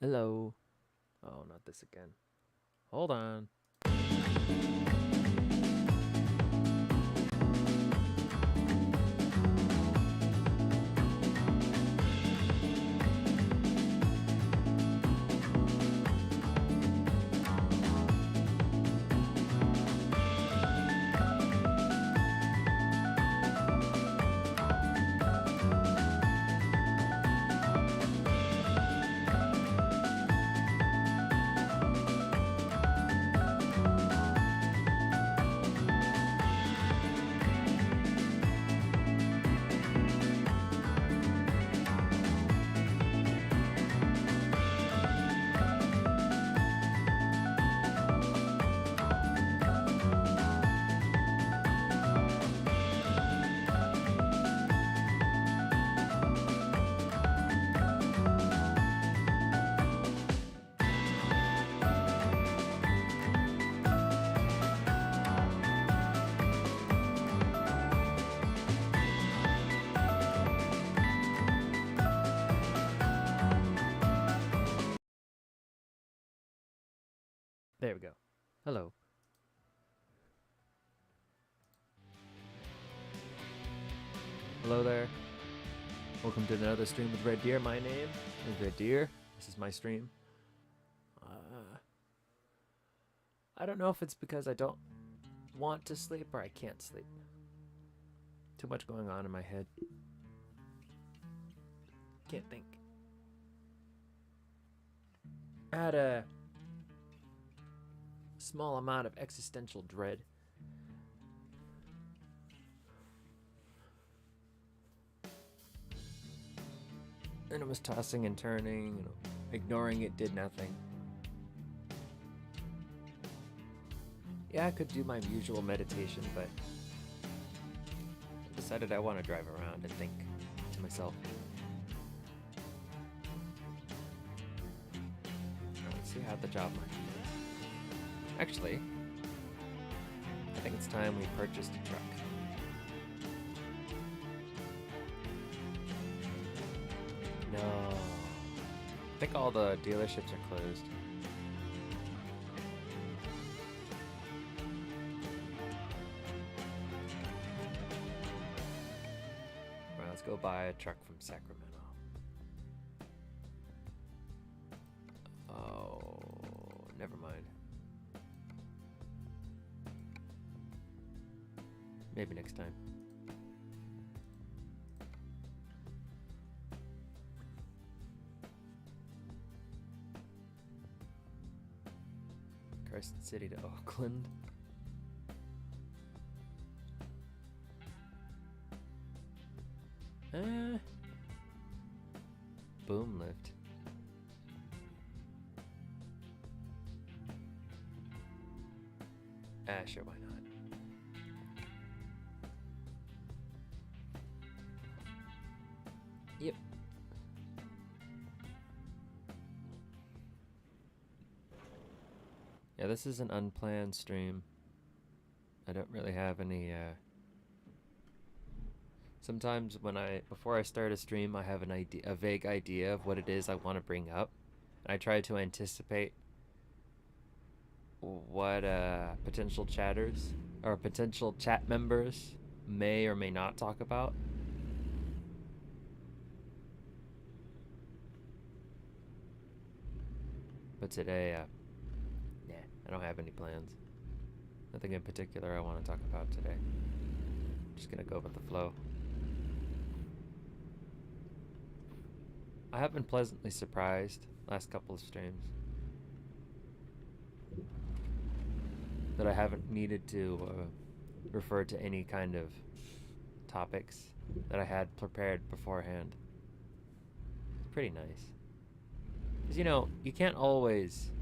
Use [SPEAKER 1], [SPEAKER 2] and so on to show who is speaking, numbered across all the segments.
[SPEAKER 1] Hello. Oh, not this again. Hold on. There we go. Hello. Hello there. Welcome to another stream with Red Deer. My name is Red Deer. This is my stream. I don't know if it's because I don't want to sleep or I can't sleep. Too much going on in my head. Can't think. I had a small amount of existential dread. And it was tossing and turning, and ignoring it did nothing. Yeah, I could do my usual meditation, but I decided I want to drive around and think to myself. Let's see how the job market is. Actually, I think it's time we purchased a truck. No. I think all the dealerships are closed. Well, let's go buy a truck from Sacramento. Oh, never mind. Maybe next time. Carson City to Oakland. Boom lift. Sure, why not? Yep. Yeah, this is an unplanned stream. I don't really have any, sometimes before I start a stream, I have a vague idea of what it is I want to bring up. And I try to anticipate what, potential chatters or potential chat members may or may not talk about. But today, I don't have any plans. Nothing in particular I want to talk about today. I'm just gonna go with the flow. I have been pleasantly surprised last couple of streams that I haven't needed to refer to any kind of topics that I had prepared beforehand. It's pretty nice. Because, you can't always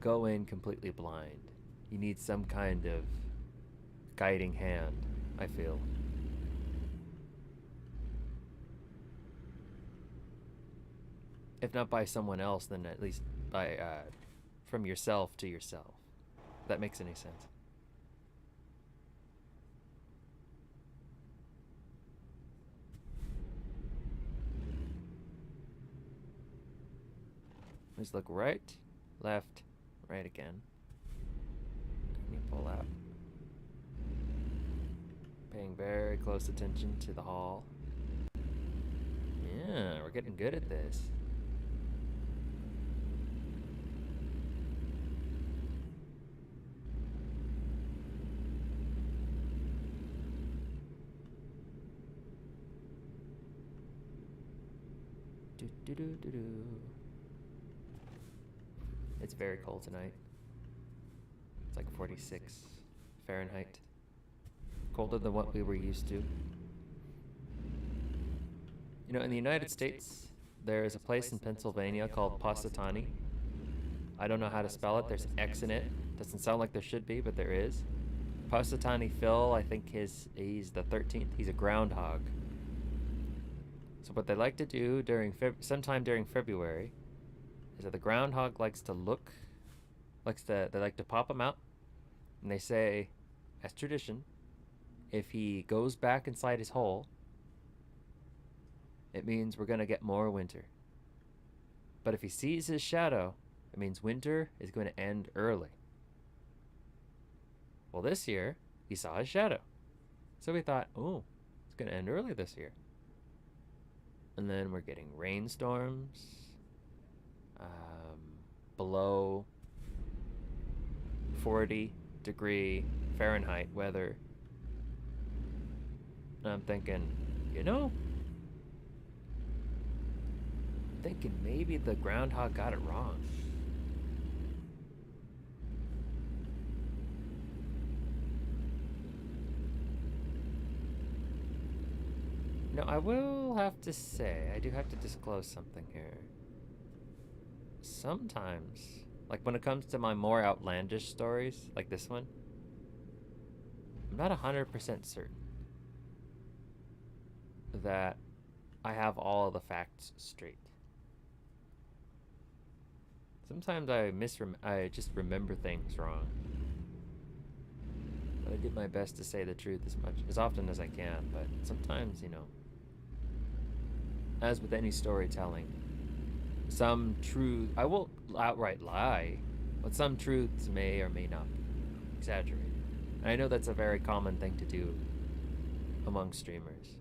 [SPEAKER 1] go in completely blind. You need some kind of guiding hand, I feel. If not by someone else, then at least by from yourself to yourself. If that makes any sense. Let's look right, left, right again. And you pull out. Paying very close attention to the haul. Yeah, we're getting good at this. It's very cold tonight. It's like 46 Fahrenheit. Colder than what we were used to. You know, in the United States, there is a place in Pennsylvania called Positani. I don't know how to spell it. There's an X in it. Doesn't sound like there should be, but there is. Positani Phil, I think he's the 13th. He's a groundhog. So what they like to do sometime during February is that the groundhog likes to they like to pop him out, and they say, as tradition, if he goes back inside his hole, it means we're going to get more winter. But if he sees his shadow, it means winter is going to end early. Well, this year, he saw his shadow. So we thought, oh, it's going to end early this year. And then we're getting rainstorms, below 40-degree Fahrenheit weather. And I'm thinking, maybe the groundhog got it wrong. No, I will have to say, I do have to disclose something here. Sometimes, like when it comes to my more outlandish stories, like this one, I'm not 100% certain that I have all the facts straight. Sometimes I just remember things wrong. But I did my best to say the truth as often as I can, but sometimes, as with any storytelling, some truth, I won't outright lie, but some truths may or may not be exaggerated. And I know that's a very common thing to do among streamers,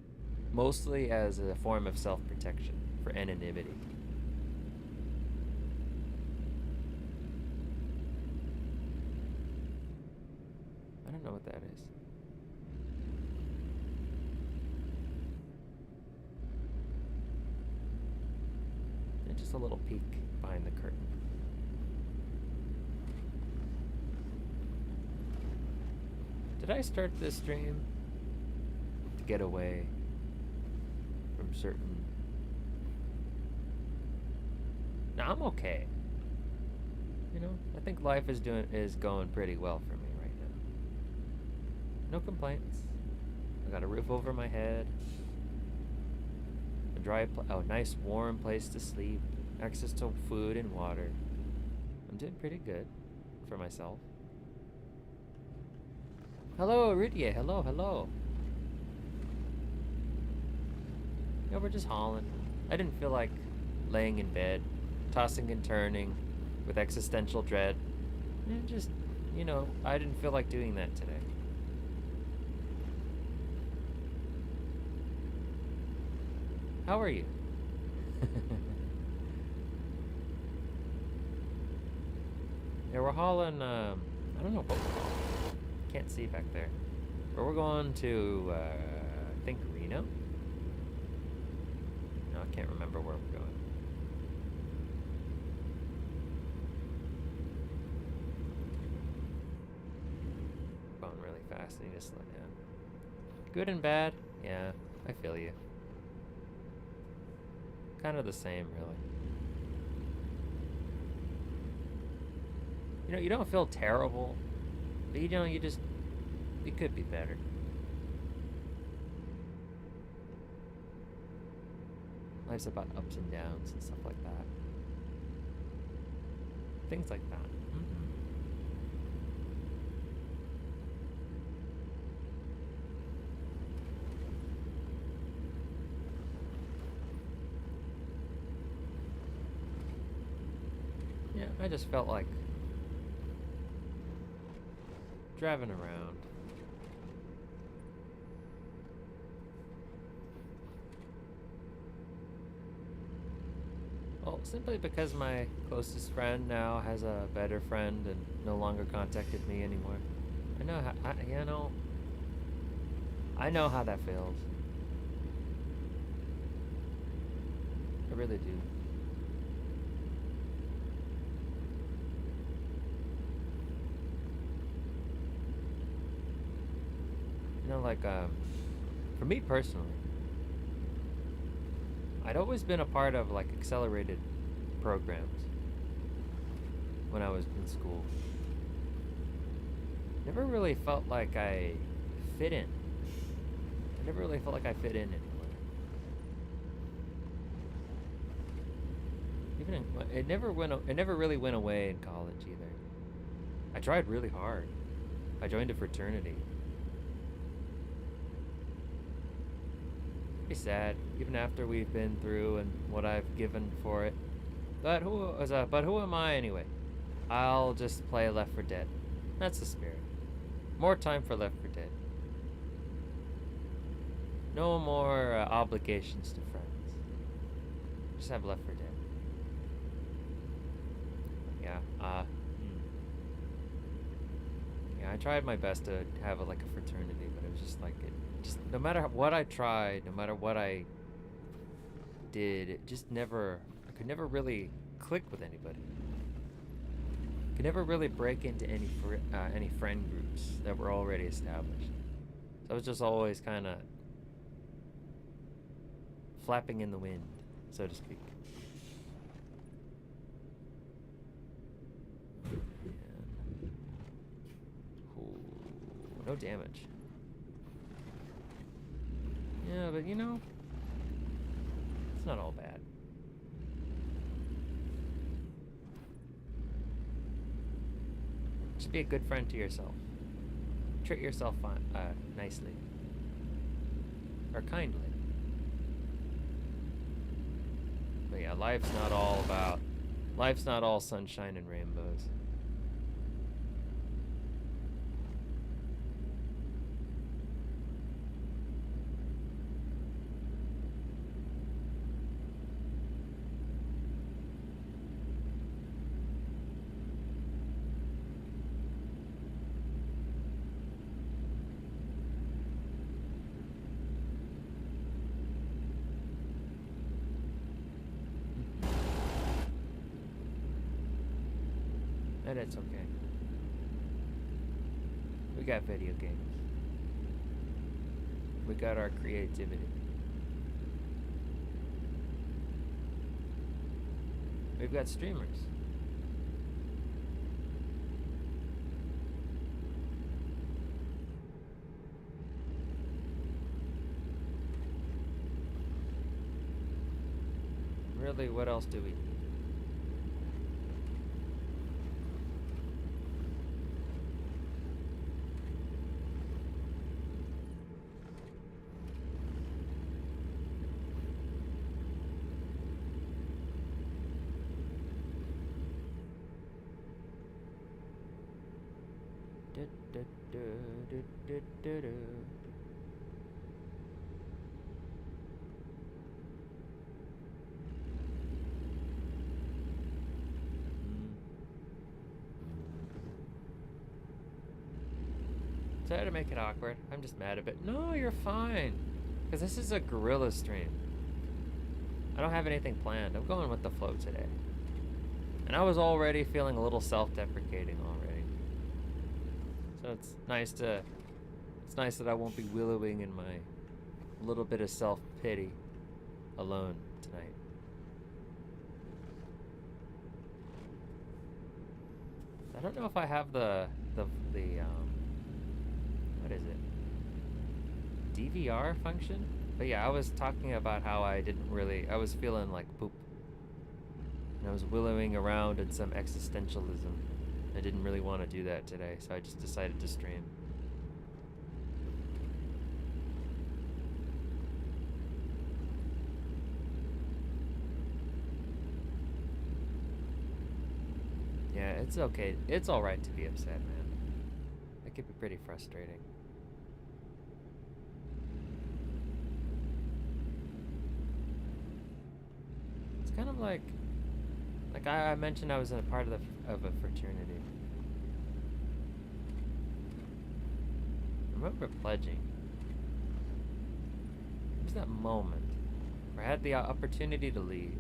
[SPEAKER 1] mostly as a form of self-protection for anonymity. I don't know what that is. Just a little peek behind the curtain. Did I start this stream to get away from certain... No, I'm okay. I think life is going pretty well for me right now. No complaints. I got a roof over my head. A nice warm place to sleep, access to food and water. I'm doing pretty good for myself. Hello, Iridia. Hello. We're just hauling. I didn't feel like laying in bed, tossing and turning with existential dread. I didn't feel like doing that today. How are you? Yeah, we're hauling, I don't know what we're hauling. Can't see back there. But we're going to, I think Reno? No, I can't remember where we're going. Going really fast, I need to slow down. Good and bad? Yeah, I feel you. Kind of the same, really. You don't feel terrible, but it could be better. Life's about ups and downs and stuff like that. Things like that. I just felt like driving around. Well, simply because my closest friend now has a better friend and no longer contacted me anymore. I know how, I know how that feels. I really do. You know, like, for me personally, I'd always been a part of, like, accelerated programs when I was in school. Never really felt like I fit in. I never really felt like I fit in anywhere. Even it never really went away in college either. I tried really hard. I joined a fraternity. Pretty sad, even after we've been through and what I've given for it. But who am I anyway? I'll just play Left 4 Dead. That's the spirit. More time for Left 4 Dead. No more obligations to friends. Just have Left 4 Dead. Yeah. Yeah, I tried my best to have like a fraternity, but it was just like no matter what I tried, no matter what I did, it just never. I could never really click with anybody. Could never really break into any friend groups that were already established. So I was just always kind of flapping in the wind, so to speak. And, ooh, no damage. Yeah, but you know, it's not all bad. Just be a good friend to yourself. Treat yourself nicely. Or kindly. But yeah, life's not all sunshine and rainbows. And it's okay. We got video games. We got our creativity. We've got streamers. Really, what else do we need? Sorry to make it awkward. I'm just mad a bit. No, you're fine. Because this is a guerrilla stream. I don't have anything planned. I'm going with the flow today. And I was already feeling a little self-deprecating already. So it's nice that I won't be wallowing in my little bit of self-pity alone tonight. I don't know if I have the what is it? DVR function? But yeah, I was talking about how I was feeling like poop. And I was willowing around in some existentialism. I didn't really want to do that today, so I just decided to stream. It's okay. It's alright to be upset, man. It could be pretty frustrating. It's kind of like I mentioned I was in a part of a fraternity. I remember pledging. There was that moment where I had the opportunity to leave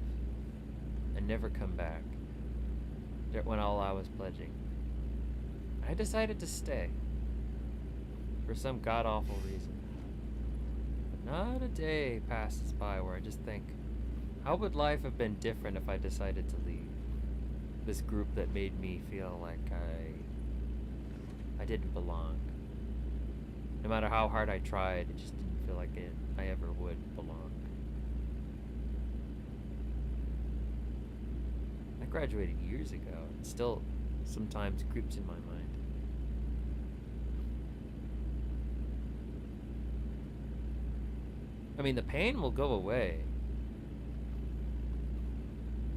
[SPEAKER 1] and never come back. When all I was pledging, I decided to stay for some god-awful reason. But not a day passes by where I just think, how would life have been different if I decided to leave this group that made me feel like I didn't belong? No matter how hard I tried, it just didn't feel like I ever would belong. I graduated years ago, and still sometimes creeps in my mind. I mean, the pain will go away.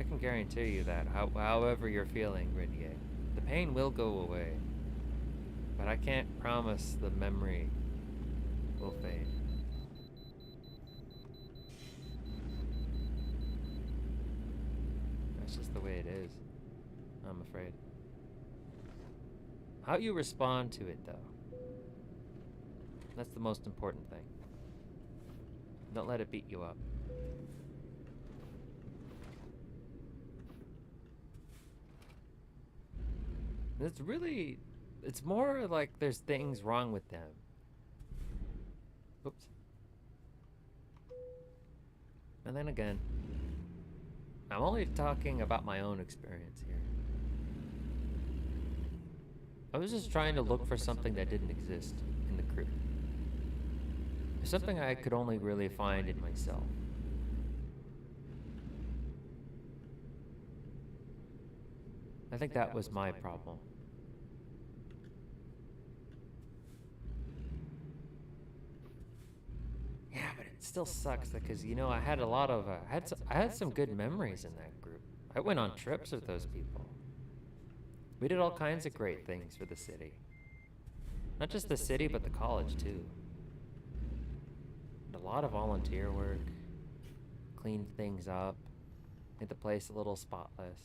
[SPEAKER 1] I can guarantee you that, however you're feeling, Rinye. The pain will go away. But I can't promise the memory will fade. That's just the way it is, I'm afraid. How you respond to it, though, that's the most important thing. Don't let it beat you up. It's more like there's things wrong with them. Oops. And then again, I'm only talking about my own experience here. I was just trying to look for something that didn't exist in the group. Something I could only really find in myself. I think that was my problem. Yeah, but it still sucks because, you know, I had a lot of I had some good memories in that group. I went on trips with those people. We did all kinds of great things for the city. Not just the city, but the college too. And a lot of volunteer work, cleaned things up, made the place a little spotless.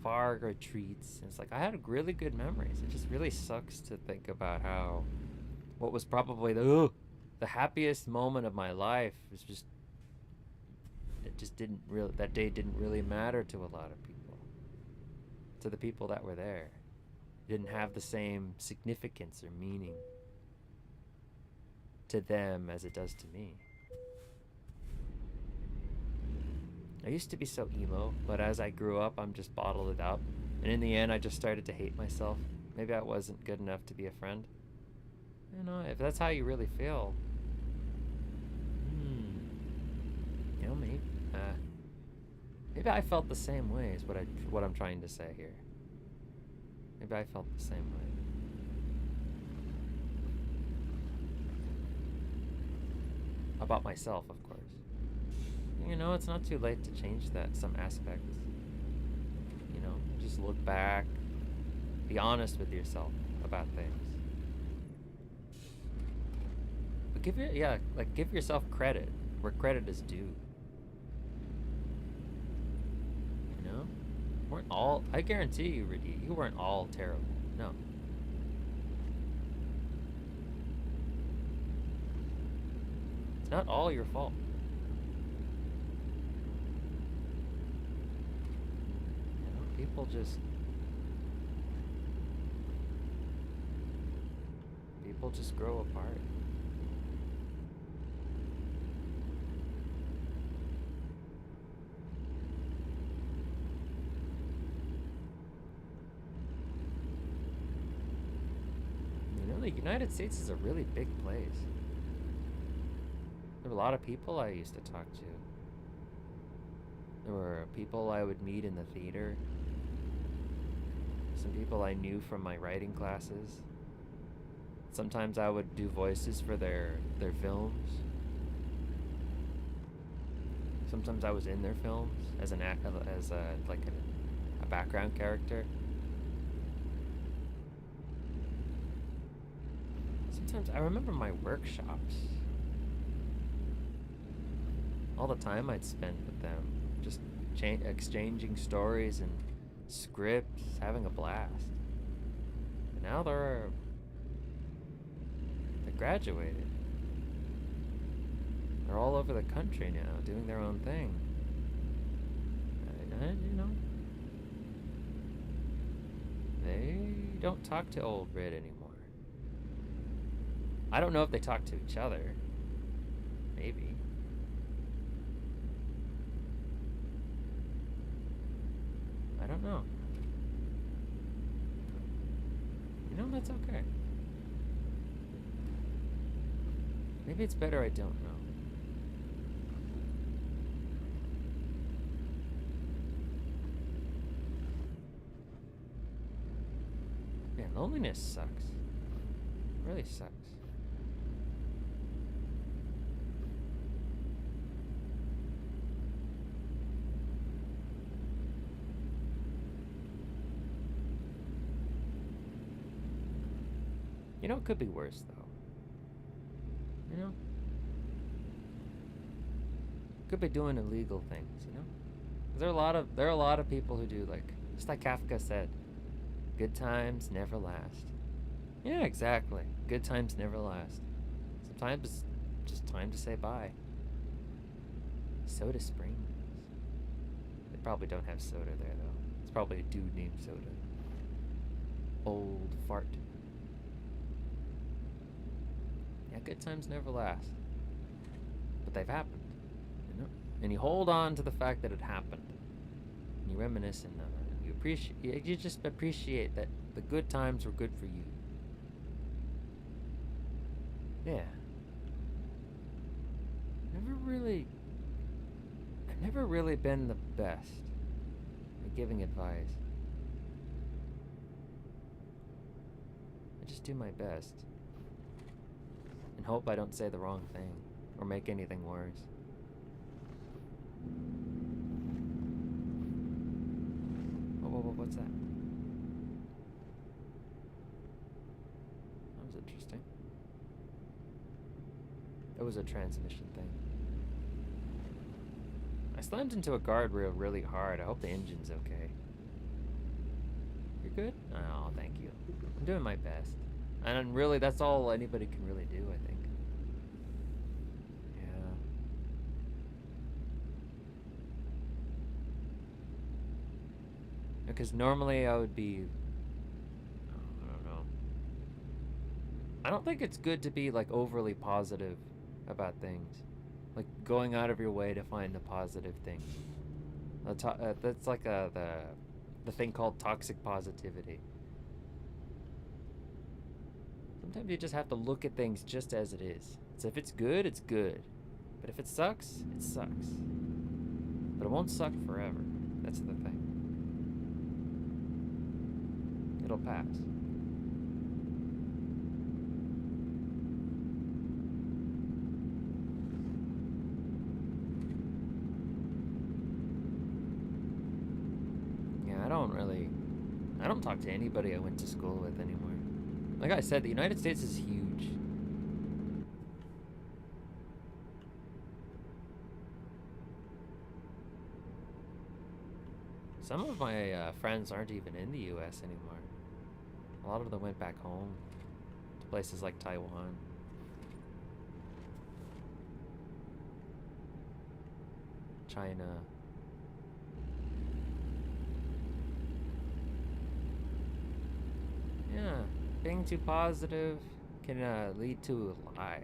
[SPEAKER 1] Far retreats. And it's like I had really good memories. It just really sucks to think about how what was probably the happiest moment of my life was just that day didn't really matter to a lot of people. To the people that were there. It didn't have the same significance or meaning to them as it does to me. I used to be so emo, but as I grew up, I'm just bottled it up. And in the end, I just started to hate myself. Maybe I wasn't good enough to be a friend. You know, if that's how you really feel, you know, maybe I felt the same way is what I'm trying to say here. Maybe I felt the same way. About myself, of course. You know, it's not too late to change some aspects. You know, just look back, be honest with yourself about things. But give yourself credit where credit is due. You know, I guarantee you, Ricky, you weren't all terrible. No. It's not all your fault. People just grow apart. You know, the United States is a really big place. There were a lot of people I used to talk to. There were people I would meet in the theater. Some people I knew from my writing classes. Sometimes I would do voices for their films. Sometimes I was in their films as as a background character. Sometimes I remember my workshops. All the time I'd spend with them, just exchanging stories and scripts, having a blast. And now they graduated. They're all over the country now, doing their own thing. You know, they don't talk to old Red anymore. I don't know if they talk to each other. Maybe. I don't know. You know, that's okay. Maybe it's better I don't know. Man, loneliness sucks. It really sucks. You know, it could be worse, though. You know? Could be doing illegal things, you know? There are a lot of people who do, like, just like Kafka said, good times never last. Yeah, exactly. Good times never last. Sometimes it's just time to say bye. Soda Springs. They probably don't have soda there, though. It's probably a dude named Soda. Old fart. Yeah, good times never last. But they've happened, you know? And you hold on to the fact that it happened. And you reminisce and you just appreciate that the good times were good for you. Yeah. I've never really been the best at giving advice. I just do my best. And hope I don't say the wrong thing or make anything worse. What's that? That was interesting. It was a transmission thing. I slammed into a guardrail really hard. I hope the engine's okay. You're good? Oh, thank you. I'm doing my best. And really, that's all anybody can really do, I think. Yeah. Because normally I would be... I don't know. I don't think it's good to be, like, overly positive about things. Like, going out of your way to find the positive things. That's like the thing called toxic positivity. Sometimes you just have to look at things just as it is. So if it's good, it's good. But if it sucks, it sucks. But it won't suck forever. That's the thing. It'll pass. Yeah, I don't talk to anybody I went to school with anymore. Like I said, the United States is huge. Some of my friends aren't even in the US anymore. A lot of them went back home to places like Taiwan. China. Yeah. Being too positive can lead to a lie.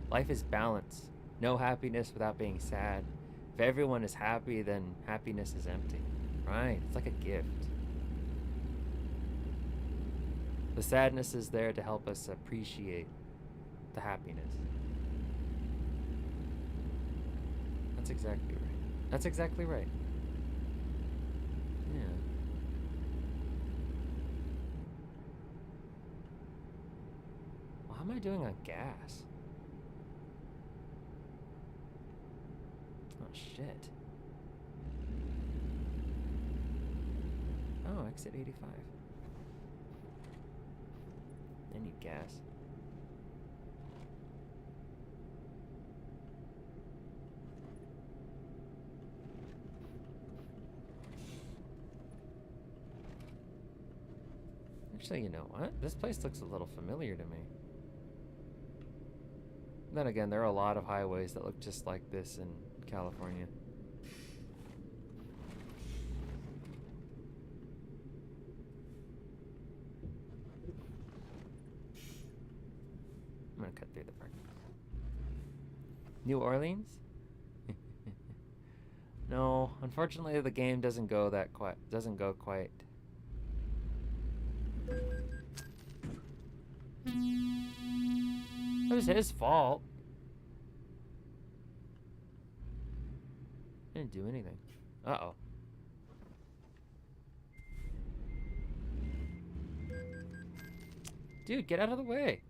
[SPEAKER 1] Life is balance. No happiness without being sad. If everyone is happy, then happiness is empty. Right? It's like a gift. The sadness is there to help us appreciate the happiness. That's exactly right. That's exactly right. Yeah. How am I doing on gas? Oh shit. Oh, exit 85. I need gas. Actually, you know what? This place looks a little familiar to me. Then again, there are a lot of highways that look just like this in California. I'm gonna cut through the park. New Orleans? No, unfortunately the game doesn't go quite. It was his fault. I didn't do anything. Uh-oh. Dude, get out of the way.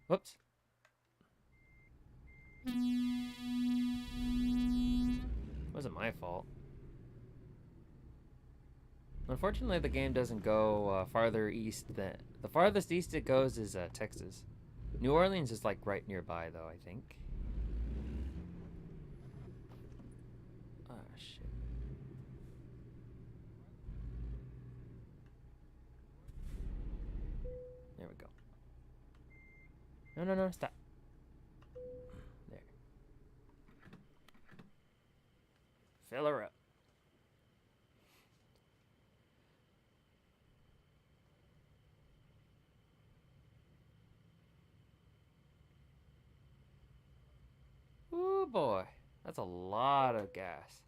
[SPEAKER 1] Whoops. Wasn't my fault. Unfortunately, the game doesn't go farther east than... The farthest east it goes is Texas. New Orleans is like right nearby, though, I think. Ah, shit. There we go. No, no, no, stop. There. Fill her up. Ooh, boy. That's a lot of gas.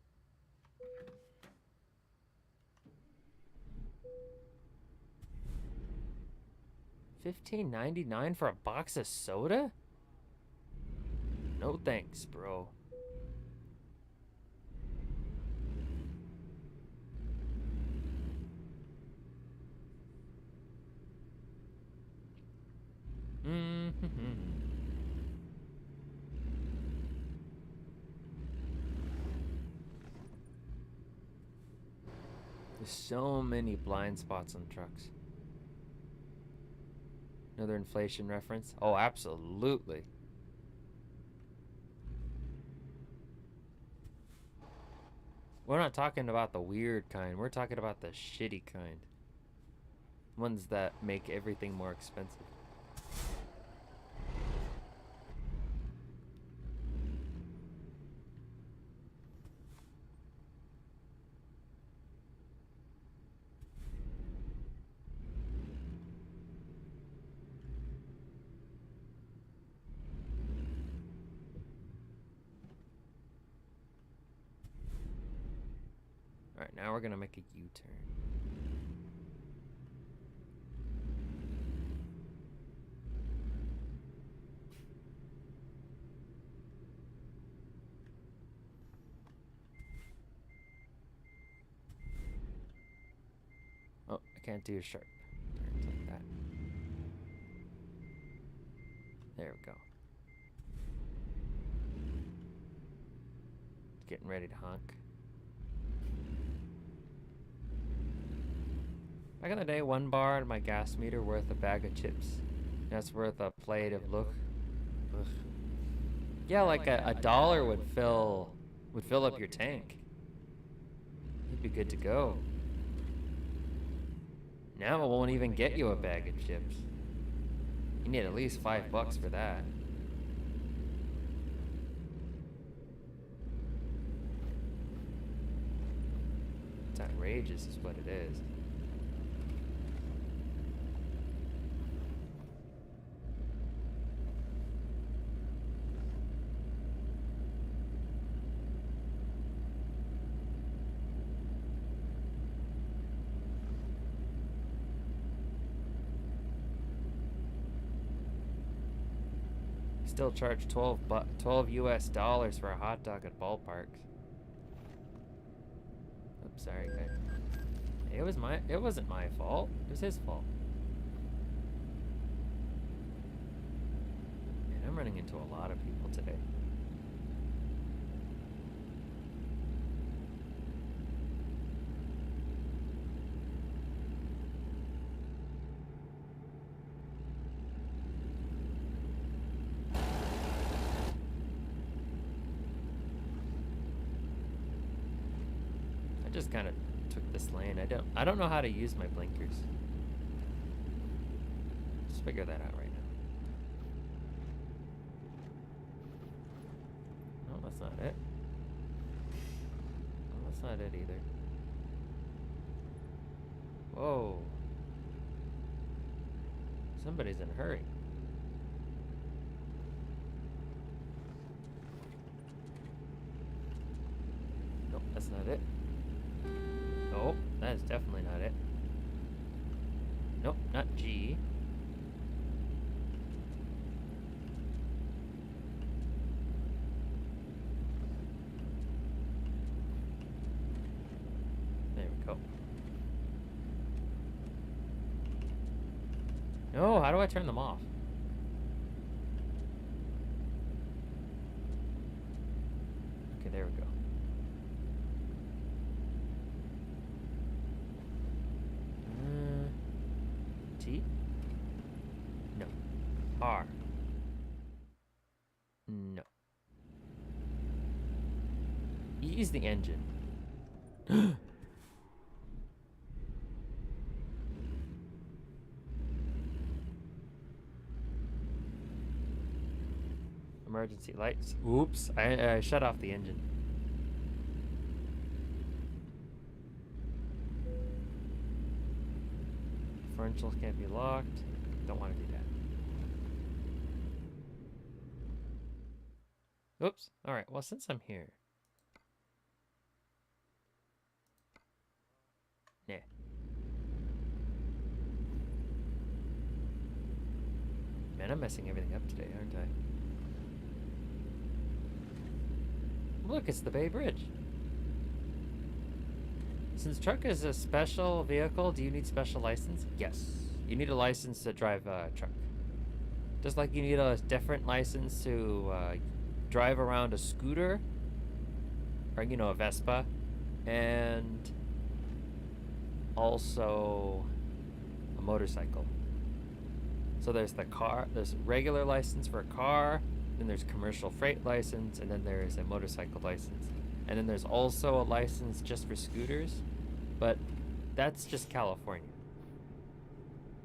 [SPEAKER 1] $15.99 for a box of soda? No thanks, bro. There's so many blind spots on trucks. Another inflation reference? Oh, absolutely. We're not talking about the weird kind. We're talking about the shitty kind. Ones that make everything more expensive. Alright, now we're gonna make a U-turn. Oh, I can't do sharp turns like that. There we go. Getting ready to honk. Back in the day, 1 bar on my gas meter worth a bag of chips. That's worth a plate of look. Ugh. Yeah, like a dollar would fill up your tank. You'd be good to go. Now it won't even get you a bag of chips. You need at least $5 for that. It's outrageous is what it is. Still charge 12 US dollars for a hot dog at ballparks. Oops, sorry guys. It wasn't my fault. It was his fault. I'm running into a lot of people today. I just kind of took this lane. I don't know how to use my blinkers. Let's figure that out right now. No, that's not it. No, that's not it either. Whoa. Somebody's in a hurry. Nope, that's not it. Nope, that is definitely not it. Nope, not G. There we go. No, how do I turn them off? Okay, there we go. T? No. R? No. E is the engine. Emergency lights. Oops, I shut off the engine. Differentials can't be locked. Don't want to do that. Oops. Alright, well, since I'm here. Nah. Man, I'm messing everything up today, aren't I? Look, it's the Bay Bridge. Since truck is a special vehicle, do you need special license? Yes. You need a license to drive a truck. Just like you need a different license to drive around a scooter, or, you know, a Vespa, and also a motorcycle. So there's the car, there's a regular license for a car, then there's commercial freight license, and then there's a motorcycle license. And then there's also a license just for scooters, but that's just California,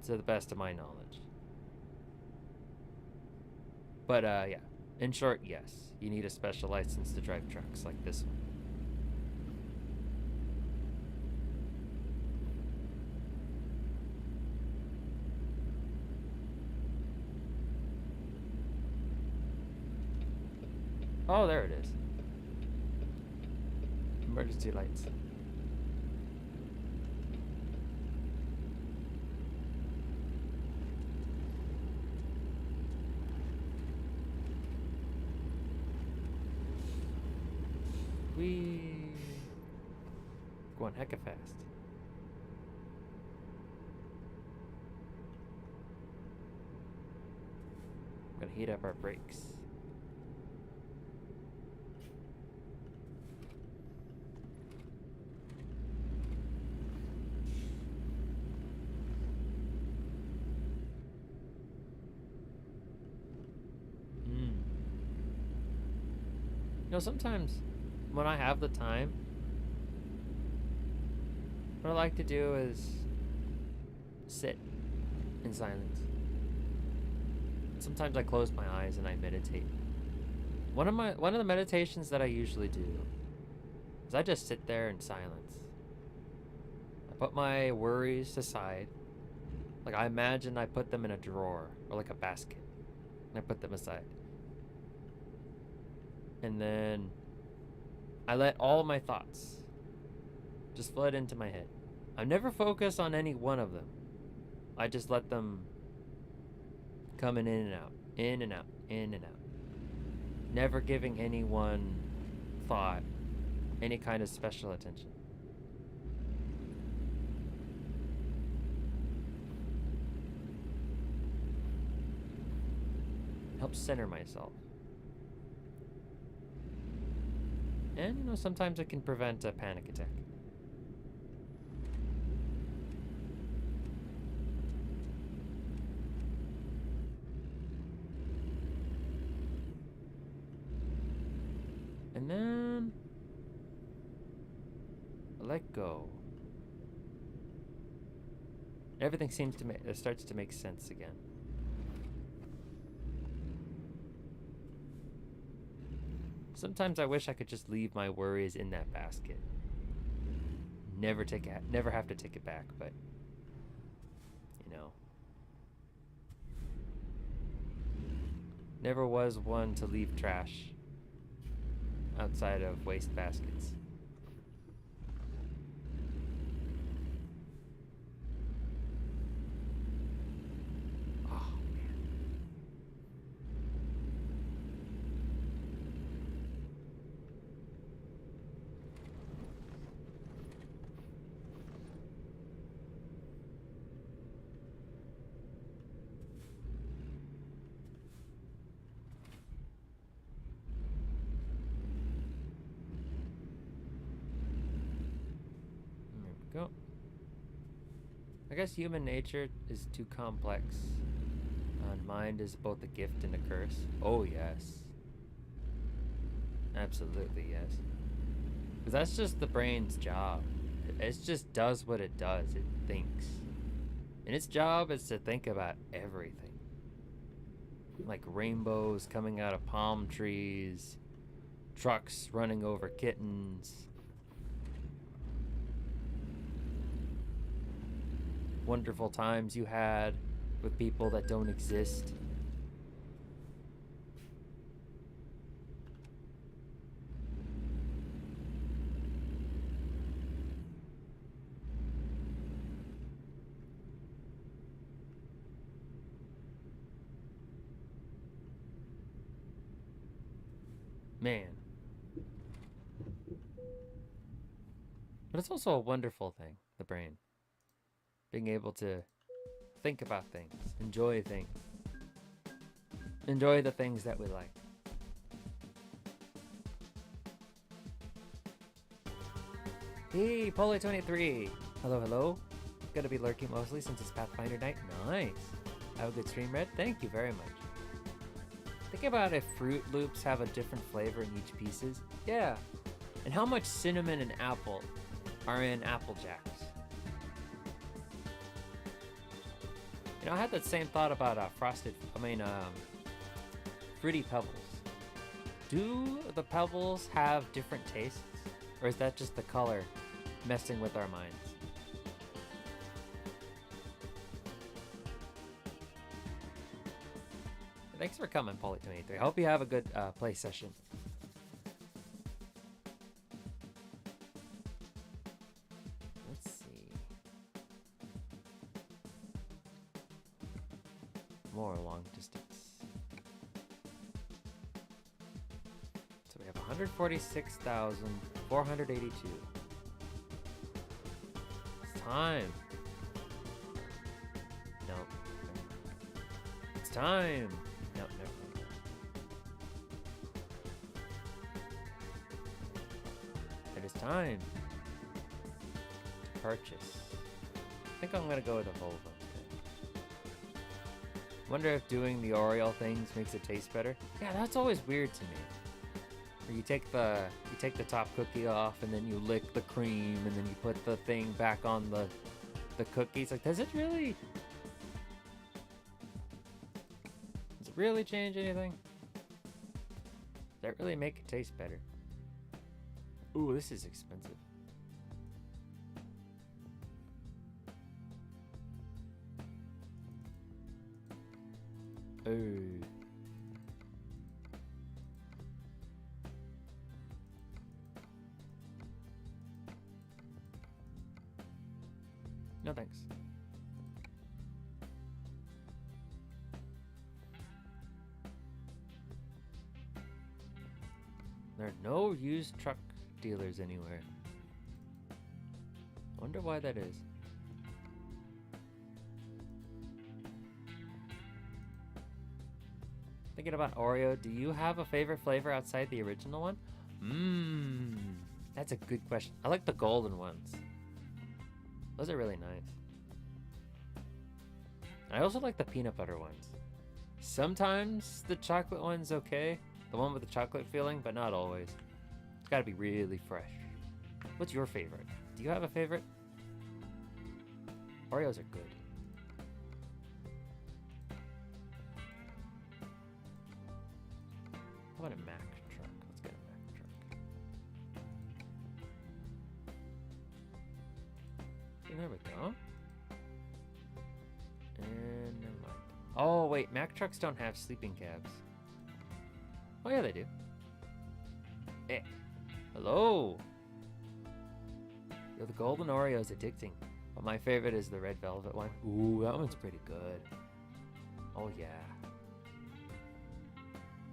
[SPEAKER 1] to the best of my knowledge. But yeah, in short, yes, you need a special license to drive trucks like this one. Oh, there it is. Emergency lights. We going hecka fast. I'm gonna heat up our brakes. You know, sometimes when I have the time, what I like to do is sit in silence. Sometimes I close my eyes and I meditate. One of the meditations that I usually do is I just sit there in silence. I put my worries aside. Like, I imagine I put them in a drawer or like a basket, and I put them aside. And then I let all my thoughts just flood into my head. I never focus on any one of them. I just let them come in and out, in and out, in and out. Never giving any one thought any kind of special attention. Helps center myself. And, you know, sometimes it can prevent a panic attack. And then let go. Everything seems to starts to make sense again. Sometimes I wish I could just leave my worries in that basket. Never have to take it back, but you know. Never was one to leave trash outside of waste baskets. Oh, man. There we go. I guess human nature is too complex. And mind is both a gift and a curse. Oh, yes. Absolutely, yes. Because that's just the brain's job. It just does what it does. It thinks. And its job is to think about everything. Like rainbows coming out of palm trees, trucks running over kittens, wonderful times you had with people that don't exist. Man. But it's also a wonderful thing, the brain. Being able to think about things, enjoy things. Enjoy the things that we like. Hey, Polo23. Hello, hello. Gonna be lurking mostly since it's Pathfinder night. Nice. Have a good stream, Red. Thank you very much. Think about if Fruit Loops have a different flavor in each pieces. Yeah. And how much cinnamon and apple are in Apple Jacks? You know, I had that same thought about Fruity Pebbles. Do the Pebbles have different tastes? Or is that just the color messing with our minds? Thanks for coming, Poly23. I hope you have a good play session. Let's see. More long distance. So we have 146,482. It's time. Nope. It's time. No, never mind. It is time to purchase. I think I'm gonna go with a Volvo. Wonder if doing the Oreo things makes it taste better. Yeah, that's always weird to me. Where you take the top cookie off and then you lick the cream and then you put the thing back on the cookies. Like, does it really change anything? Does that really make it taste better? Ooh, this is expensive. Ooh. No thanks. There are no used truck dealers anywhere. Wonder why that is. I Thinking about Oreo, do you have a favorite flavor outside the original one? That's a good question. I like the golden ones. Those are really nice. I also like the peanut butter ones. Sometimes the chocolate one's okay. The one with the chocolate feeling, but not always. It's gotta be really fresh. What's your favorite? Do you have a favorite? Oreos are good. How about a Mack truck? Let's get a Mack truck. Okay, there we go. And never mind. Oh wait, Mack trucks don't have sleeping cabs. Oh yeah, they do. Eh. Hello. Yo, the golden Oreo is addicting, but my favorite is the red velvet one. Ooh, that one's pretty good. Oh yeah.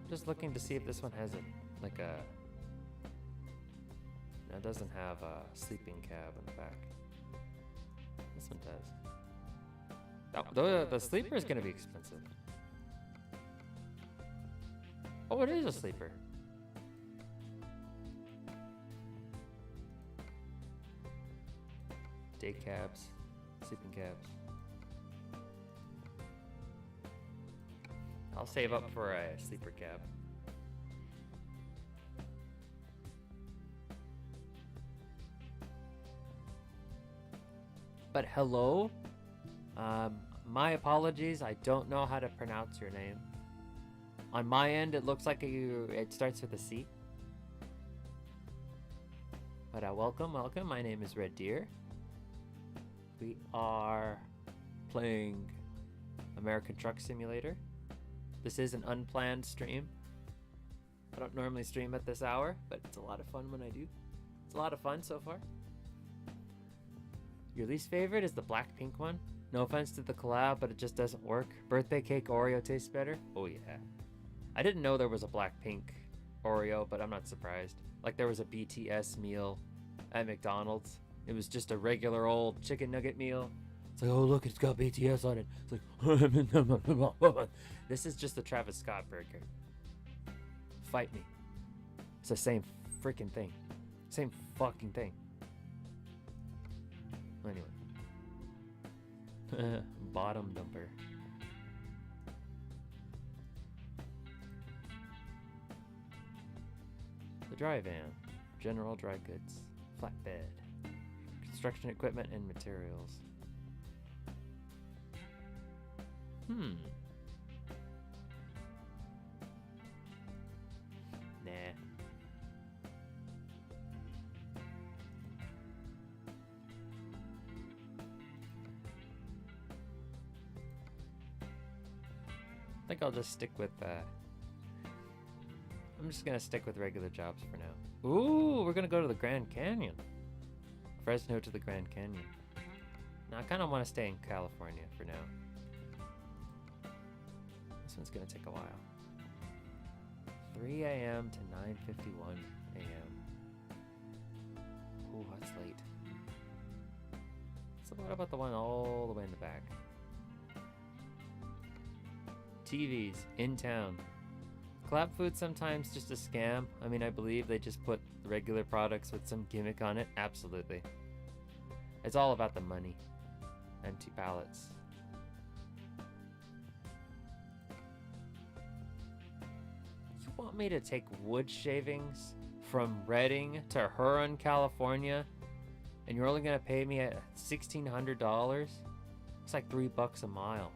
[SPEAKER 1] Just looking to see if this one has a no, it doesn't have a sleeping cab in the back. This one does. Oh, the sleeper is gonna be expensive. Oh, it is a sleeper. Day cabs, sleeping cabs. I'll save up for a sleeper cab. But hello? My apologies, I don't know how to pronounce your name. On my end, it looks like it starts with a C. But welcome, welcome. My name is Red Deer. We are playing American Truck Simulator. This is an unplanned stream. I don't normally stream at this hour, but it's a lot of fun when I do. It's a lot of fun so far. Your least favorite is the black pink one. No offense to the collab, but it just doesn't work. Birthday cake Oreo tastes better. Oh yeah. I didn't know there was a black pink Oreo, but I'm not surprised. Like there was a BTS meal at McDonald's. It was just a regular old chicken nugget meal. It's like, oh look, it's got BTS on it. It's like, this is just the Travis Scott burger. Fight me. It's the same freaking thing. Same fucking thing. Anyway. Bottom dumper. The dry van. General dry goods. Flatbed. Construction equipment and materials. Nah. I think I'll just stick with I'm just gonna stick with regular jobs for now. Ooh, we're gonna go to the Grand Canyon. Fresno to the Grand Canyon. Now I kind of want to stay in California for now. This one's gonna take a while. 3 a.m. to 9:51 a.m. Ooh, that's late. So what about the one all the way in the back? TVs in town. Collab food sometimes just a scam. I mean, I believe they just put regular products with some gimmick on it. Absolutely. It's all about the money. Empty pallets. You want me to take wood shavings from Redding to Huron, California, and you're only gonna pay me at $1,600? It's like $3 a mile.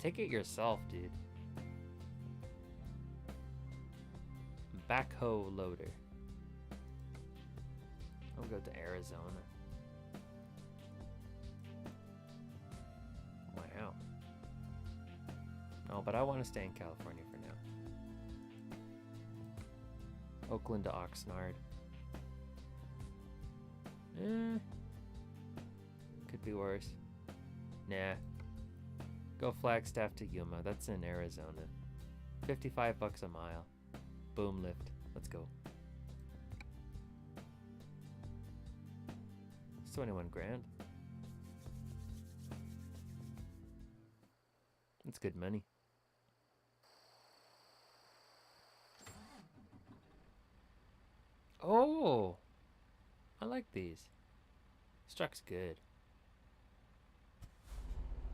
[SPEAKER 1] Take it yourself, dude. Backhoe loader. I'll go to Arizona. Wow. No, but I want to stay in California for now. Oakland to Oxnard. Could be worse. Nah. Go Flagstaff to Yuma. That's in Arizona. $55 a mile. Boom lift. Let's go. It's 21 grand. That's good money. Oh, I like these. This truck's good.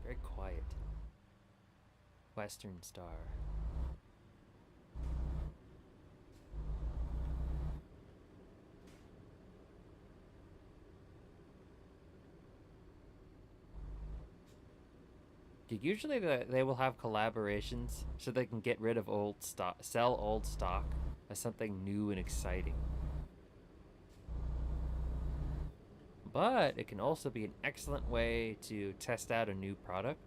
[SPEAKER 1] Very quiet. Western Star. Usually they will have collaborations so they can get rid of old stock, sell old stock as something new and exciting. But it can also be an excellent way to test out a new product.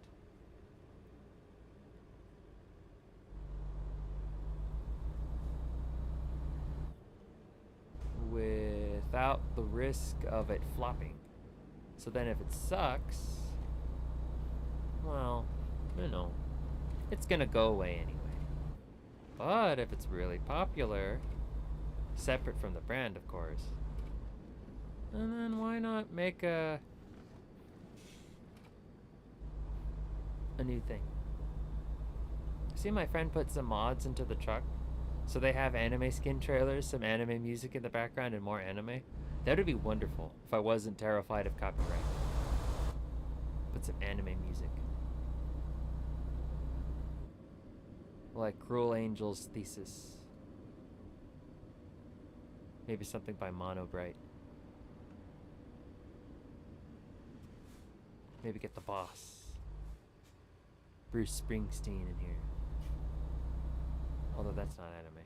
[SPEAKER 1] Without the risk of it flopping. So then if it sucks, well, you know, it's gonna go away anyway. But if it's really popular, separate from the brand, of course, and then why not make a new thing? See, my friend put some mods into the truck, so they have anime skin trailers, some anime music in the background, and more anime. That would be wonderful if I wasn't terrified of copyright. Put some anime music. Like Cruel Angel's Thesis. Maybe something by Mono Bright. Maybe get the boss, Bruce Springsteen, in here. Although that's not anime.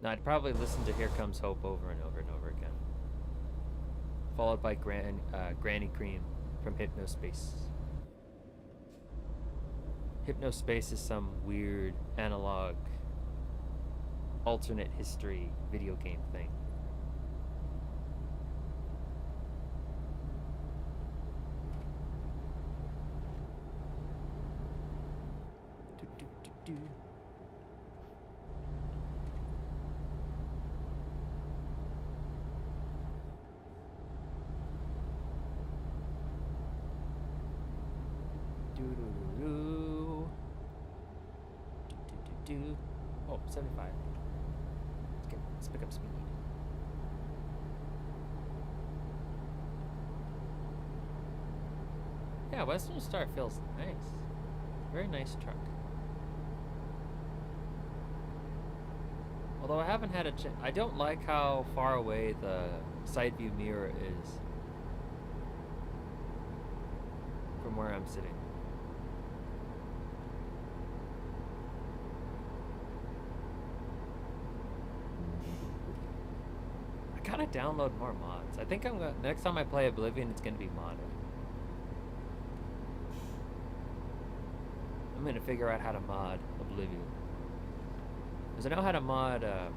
[SPEAKER 1] No, I'd probably listen to Here Comes Hope over and over and over again. Followed by Granny Cream from Hypnospace. Hypnospace is some weird analog alternate history video game thing. Oh, 75. Let's pick up speed. Yeah, Western Star feels nice. Very nice truck. Although I haven't had a chance. I don't like how far away the side view mirror is from where I'm sitting. I gotta download more mods. I think next time I play Oblivion, it's gonna be modded. I'm gonna figure out how to mod Oblivion. Because I know how to mod The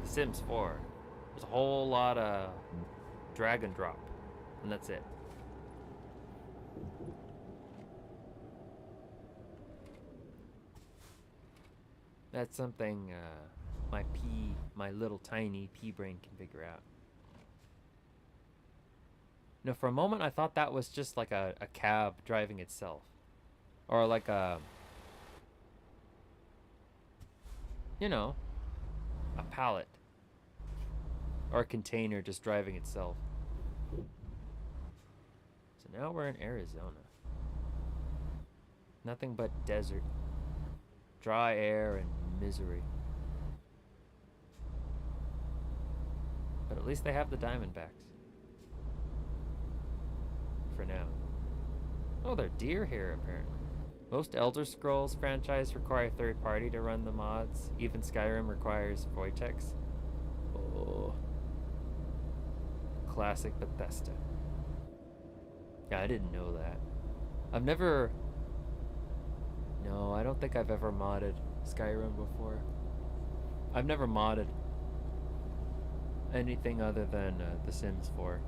[SPEAKER 1] Sims 4. There's a whole lot of drag and drop, and that's it. That's something my little tiny pea brain can figure out. No, for a moment I thought that was just like a cab driving itself. Or like a, you know, a pallet. Or a container just driving itself. So now we're in Arizona. Nothing but desert. Dry air and misery. But at least they have the Diamondbacks. For now. Oh, they're Deere here, apparently. Most Elder Scrolls franchise require a third party to run the mods. Even Skyrim requires Vortex. Oh. Classic Bethesda. Yeah, I didn't know that. I've never... No, I don't think I've ever modded Skyrim before. I've never modded anything other than The Sims 4.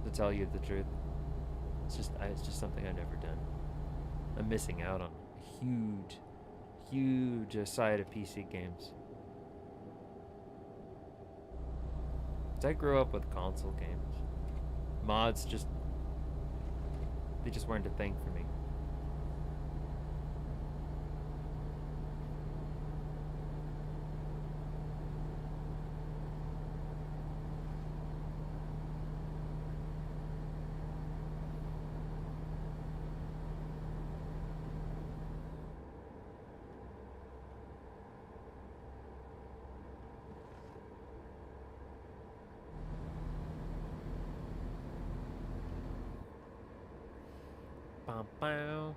[SPEAKER 1] To tell you the truth. It's just something I've never done. I'm missing out on a huge side of PC games. 'Cause I grew up with console games. mods just, they just weren't a thing for me. Bum, bow.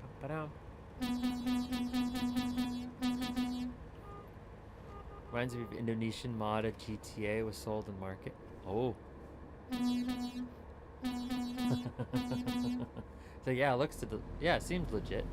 [SPEAKER 1] Bum, ba-dum. Reminds me of Indonesian modded GTA was sold in market. Oh. So yeah, it looks to yeah, it seems legit.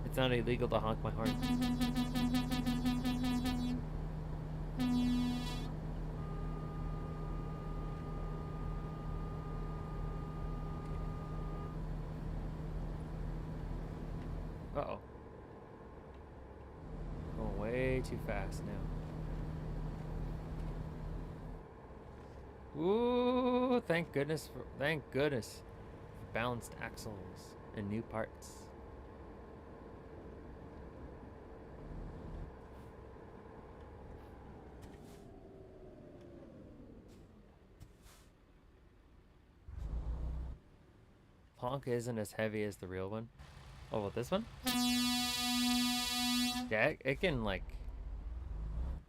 [SPEAKER 1] It's not illegal to honk my horn. Uh-oh. Going way too fast now. Ooh, thank goodness for balanced axles and new parts. Honk isn't as heavy as the real one. Oh, well, this one? Yeah, it can, like,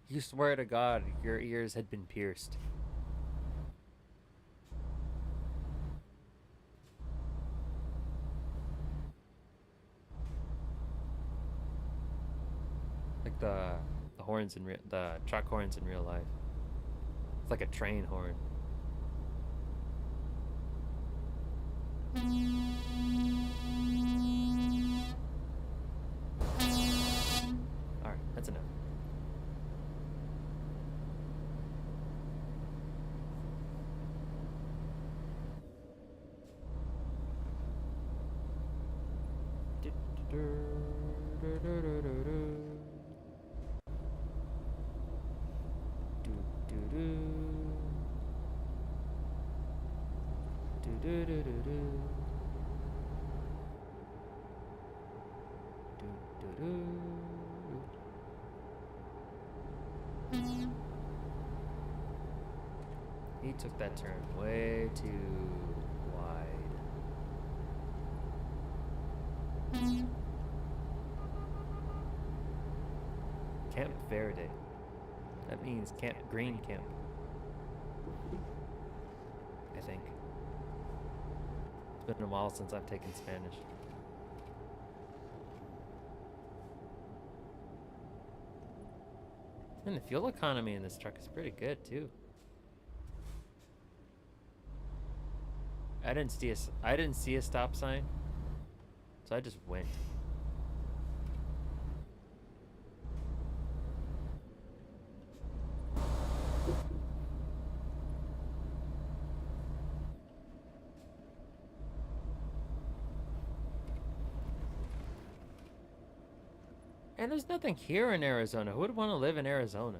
[SPEAKER 1] you swear to God your ears had been pierced. Like the horns in the truck horns in real life. It's like a train horn. Alright, that's enough. He took that turn way too wide. Camp Verde. That means green camp. I think. It's been a while since I've taken Spanish. And the fuel economy in this truck is pretty good too. I didn't see a stop sign, so I just went. And there's nothing here in Arizona. Who would want to live in Arizona?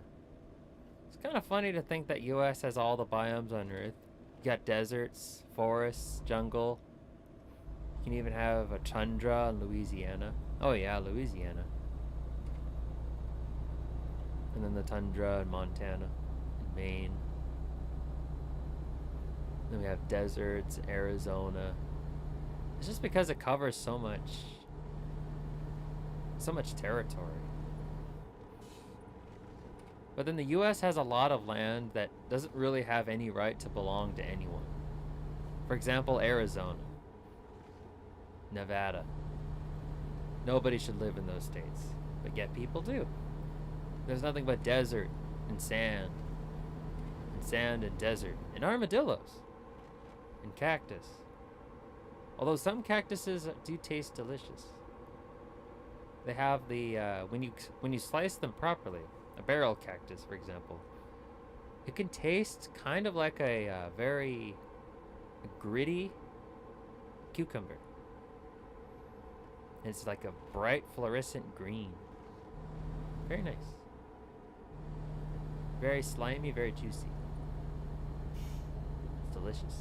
[SPEAKER 1] It's kind of funny to think that US has all the biomes on Earth. You got deserts, forests, jungle. You can even have a tundra in Louisiana. Oh yeah, Louisiana. And then the tundra in Montana, and Maine. Then we have deserts, Arizona. It's just because it covers so much territory. But then the US has a lot of land that doesn't really have any right to belong to anyone. For example, Arizona, Nevada. Nobody should live in those states, but yet people do. There's nothing but desert and sand and desert and armadillos and cactus. Although some cactuses do taste delicious. They have the when you slice them properly, a barrel cactus, for example, it can taste kind of like a very gritty cucumber. It's like a bright fluorescent green. Very nice. Very slimy, very juicy. It's delicious.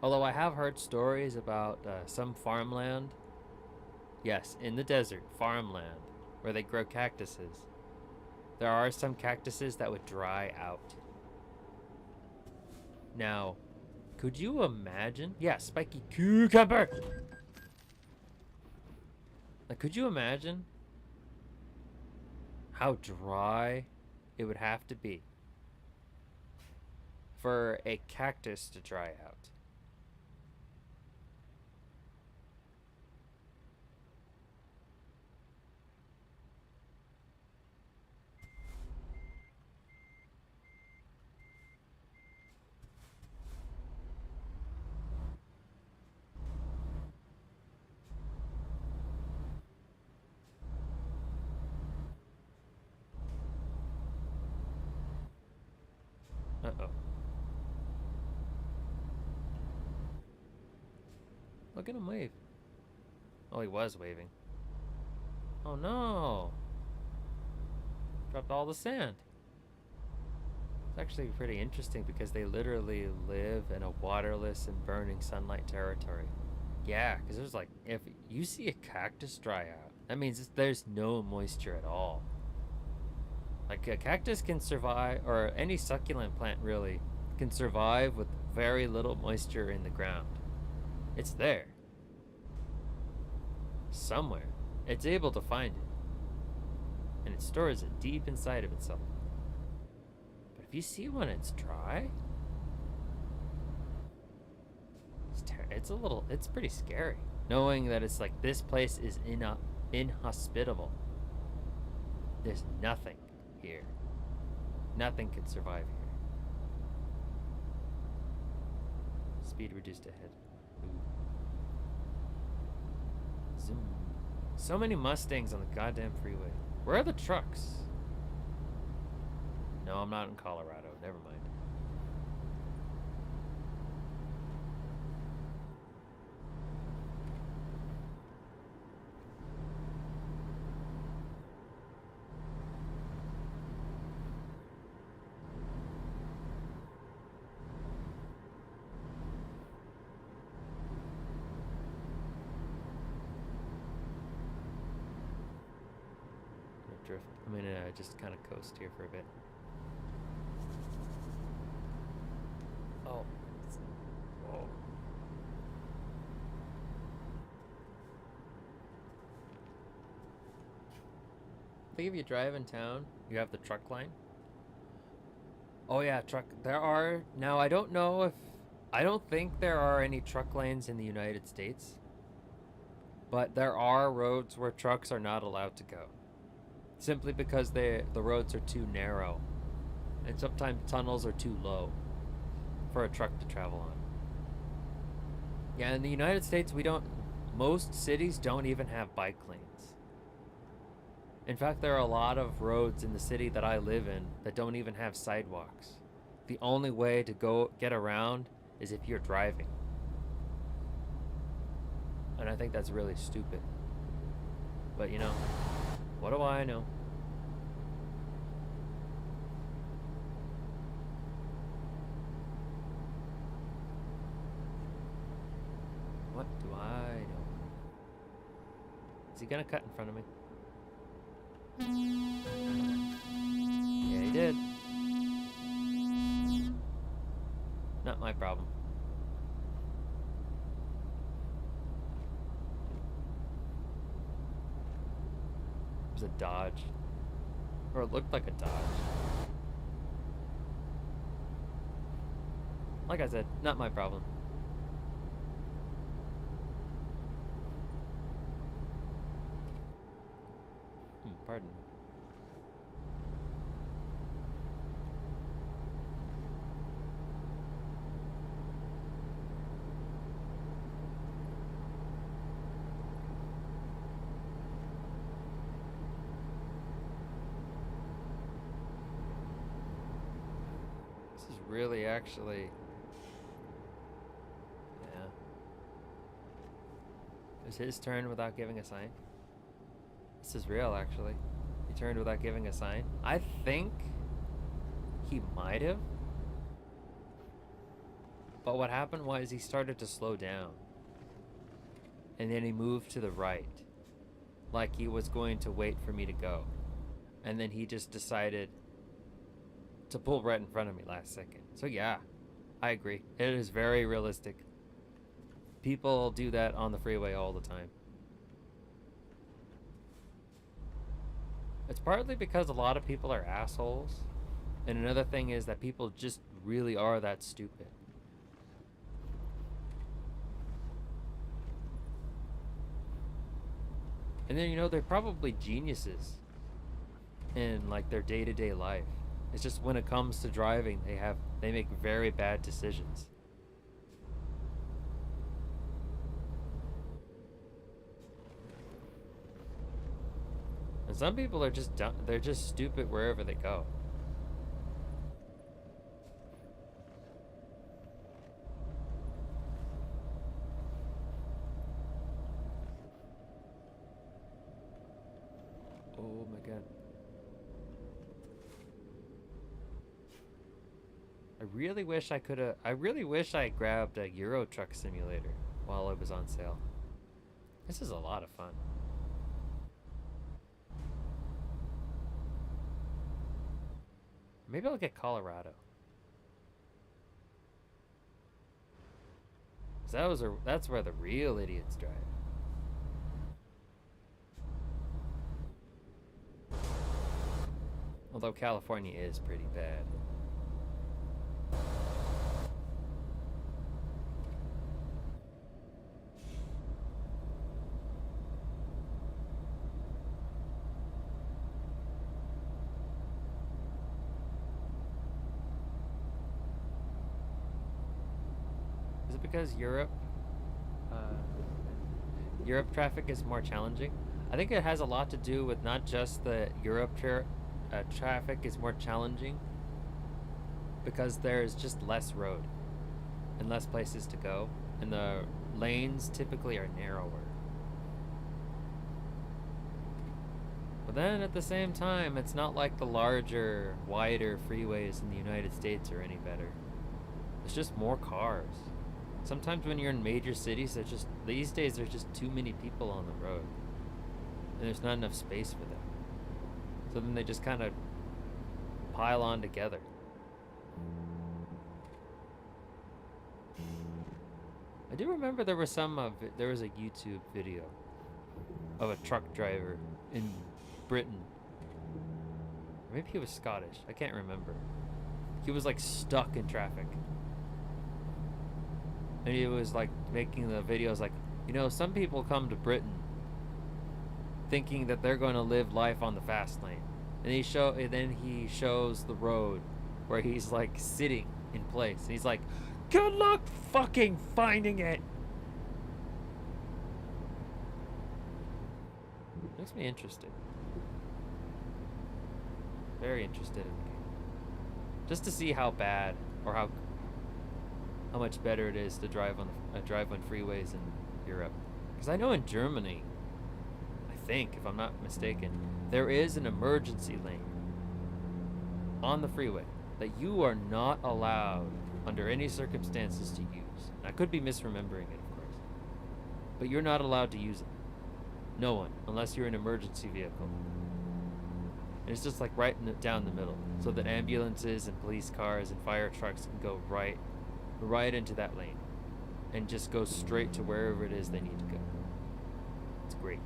[SPEAKER 1] Although I have heard stories about some farmland, yes, in the desert, farmland, where they grow cactuses. There are some cactuses that would dry out. Now, could you imagine? Yeah, spiky cucumber! Like, could you imagine how dry it would have to be for a cactus to dry out? Uh-oh. Look at him wave. Oh, he was waving. Oh no! Dropped all the sand. It's actually pretty interesting because they literally live in a waterless and burning sunlight territory. Yeah, because there's like, if you see a cactus dry out, that means there's no moisture at all. Like a cactus can survive, or any succulent plant really, can survive with very little moisture in the ground. It's there. Somewhere. It's able to find it. And it stores it deep inside of itself. But if you see when it's dry, it's pretty scary. Knowing that it's like, this place is inhospitable. There's nothing here. Nothing can survive here. Speed reduced ahead. Ooh. Zoom. So many Mustangs on the goddamn freeway. Where are the trucks? No, I'm not in Colorado. Never mind. Drift. I'm gonna just kind of coast here for a bit. Oh. Oh. I think if you drive in town, you have the truck line. Oh yeah, truck. There are now. I don't know if I don't think there are any truck lanes in the United States, but there are roads where trucks are not allowed to go. Simply because the roads are too narrow, and sometimes tunnels are too low for a truck to travel on. Yeah, in the United States, most cities don't even have bike lanes. In fact, there are a lot of roads in the city that I live in that don't even have sidewalks. The only way to get around is if you're driving. And I think that's really stupid. But you know, what do I know? What do I know? Is he gonna cut in front of me? Yeah, he did. Not my problem. It was a Dodge. Or it looked like a Dodge. Like I said, not my problem. Pardon. really actually... Yeah. It was his turn without giving a sign. This is real, actually. He turned without giving a sign. I think he might have. But what happened was he started to slow down. And then he moved to the right. Like he was going to wait for me to go. And then he just decided to pull right in front of me last second. So yeah, I agree. It is very realistic. People do that on the freeway all the time. It's partly because a lot of people are assholes. And another thing is that people just really are that stupid. And then, you know, they're probably geniuses in like their day-to-day life. It's just when it comes to driving, they make very bad decisions. And some people are just dumb, they're just stupid wherever they go. Oh my god. I really wish I grabbed a Euro Truck Simulator while it was on sale. This is a lot of fun. Maybe I'll get Colorado. That's where the real idiots drive. Although California is pretty bad. Is it because Europe traffic is more challenging? I think it has a lot to do with not just the Europe traffic is more challenging because there's just less road and less places to go, and the lanes typically are narrower. But then at the same time, it's not like the larger, wider freeways in the United States are any better. It's just more cars. Sometimes when you're in major cities, these days there's just too many people on the road. And there's not enough space for them. So then they just kind of pile on together. I do remember there was a YouTube video of a truck driver in Britain. Maybe he was Scottish. I can't remember. He was like stuck in traffic. And he was like making the videos like, you know, some people come to Britain thinking that they're going to live life on the fast lane. And then he shows the road where he's like sitting in place. And he's like, good luck fucking finding it. Makes me interested. Very interested in the game. Just to see how bad or how much better it is to drive on freeways in Europe. Because I know in Germany, I think, if I'm not mistaken, there is an emergency lane on the freeway that you are not allowed under any circumstances to use. And I could be misremembering it, of course. But you're not allowed to use it. No one, unless you're an emergency vehicle. And it's just like down the middle, so that ambulances and police cars and fire trucks can go right into that lane and just go straight to wherever it is they need to go. It's great.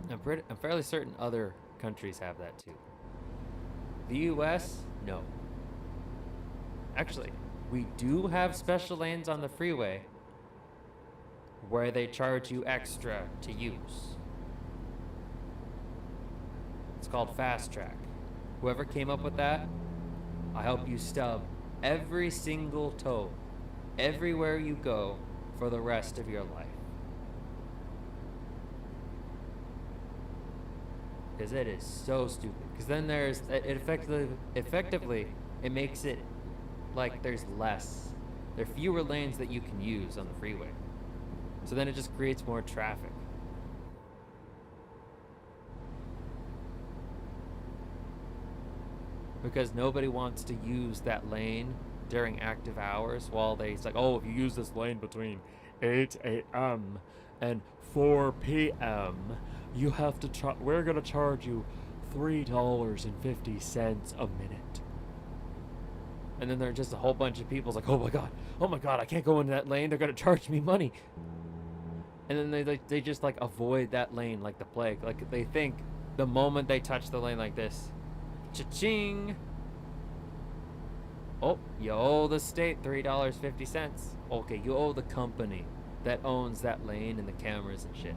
[SPEAKER 1] I'm fairly certain other countries have that too. The US, no. Actually, we do have special lanes on the freeway where they charge you extra to use. It's called Fast Track. Whoever came up with that, I hope you stub every single toe everywhere you go for the rest of your life. Because it is so stupid. Because then there's it effectively it makes it like there are fewer lanes that you can use on the freeway. So then it just creates more traffic. Because nobody wants to use that lane during active hours while it's like, oh, if you use this lane between 8 a.m. and 4 p.m., you have to we're going to charge you $3.50 a minute. And then there are just a whole bunch of people like, oh my god, I can't go into that lane, they're going to charge me money. And then they just like avoid that lane like the plague. Like they think the moment they touch the lane like this, cha-ching. Oh, you owe the state $3.50. Okay, you owe the company that owns that lane and the cameras and shit.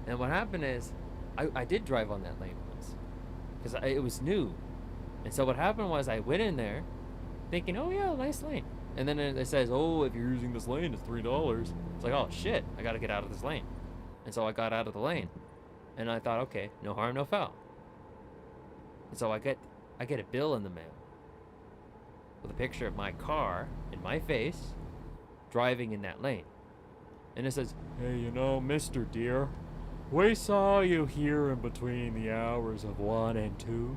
[SPEAKER 1] And what happened is, I did drive on that lane once. Because it was new. And so what happened was I went in there thinking, oh yeah, nice lane. And then it says, oh, if you're using this lane, it's $3. It's like, oh shit, I gotta get out of this lane. And so I got out of the lane. And I thought, okay, no harm, no foul. And so I get a bill in the mail with a picture of my car in my face driving in that lane. And it says, hey, you know, Mr. Deere, we saw you here in between the hours of 1 and 2.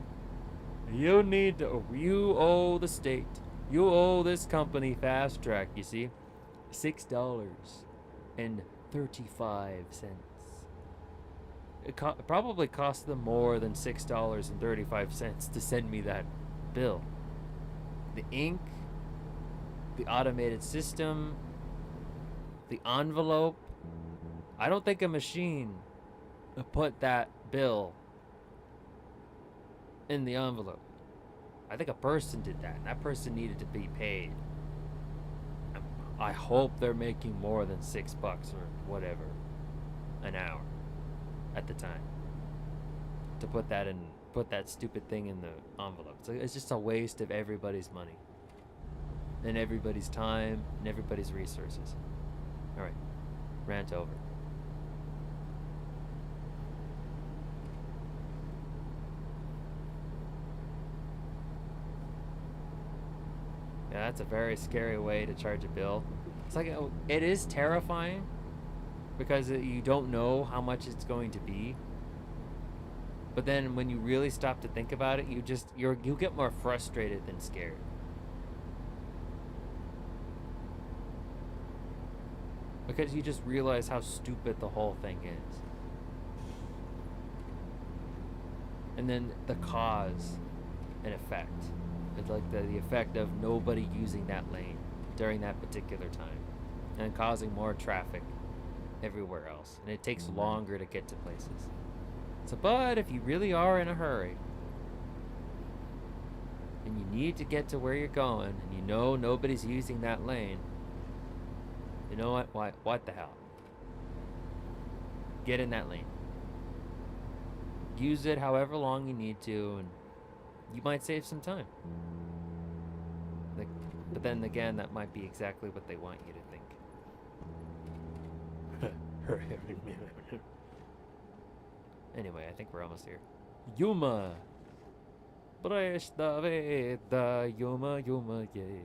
[SPEAKER 1] You owe the state, you owe this company Fast Track, you see, $6.35. It probably cost them more than $6.35 to send me that bill. The ink, the automated system, the envelope. I don't think a machine put that bill in the envelope. I think a person did that, and that person needed to be paid. I hope they're making more than $6 or whatever an hour at the time to put that stupid thing in the envelope. So it's just a waste of everybody's money and everybody's time and everybody's resources. All right, rant over. Yeah, that's a very scary way to charge a bill. It's like, it is terrifying because you don't know how much it's going to be. But then when you really stop to think about it, you get more frustrated than scared. Because you just realize how stupid the whole thing is. And then the cause and effect. It's like the effect of nobody using that lane during that particular time. And causing more traffic everywhere else. And it takes longer to get to places. So, but if you really are in a hurry, and you need to get to where you're going, and you know nobody's using that lane, you know what? What the hell? Get in that lane. Use it however long you need to, and you might save some time. But then again, that might be exactly what they want you to think. Anyway, I think we're almost here. Yuma! Presta veda, Yuma, Yuma, yay.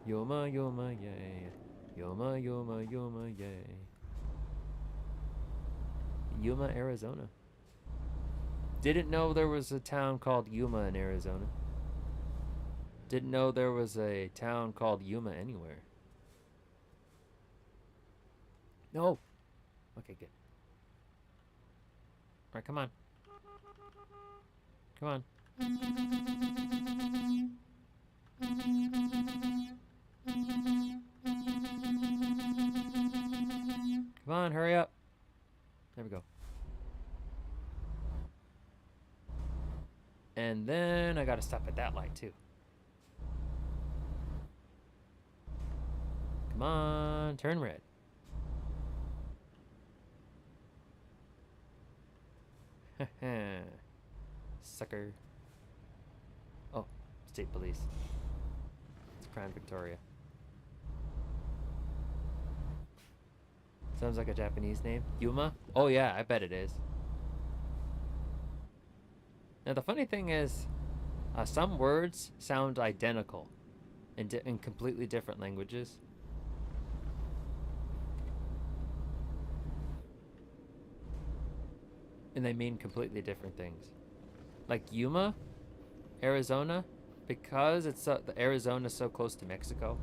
[SPEAKER 1] Yuma, Yuma, yay. Yuma, Yuma, Yuma, yay. Yuma, Arizona. Didn't know there was a town called Yuma in Arizona. Didn't know there was a town called Yuma anywhere. No. Okay, good. Alright, come on. Come on. Come on, hurry up. There we go. And then I gotta stop at that light too. Come on, turn red. Sucker. Oh, state police. It's Crown Victoria. Sounds like a Japanese name. Yuma? Oh yeah, I bet it is. Now the funny thing is, some words sound identical in completely different languages. And they mean completely different things. Like Yuma, Arizona, because the Arizona is so close to Mexico,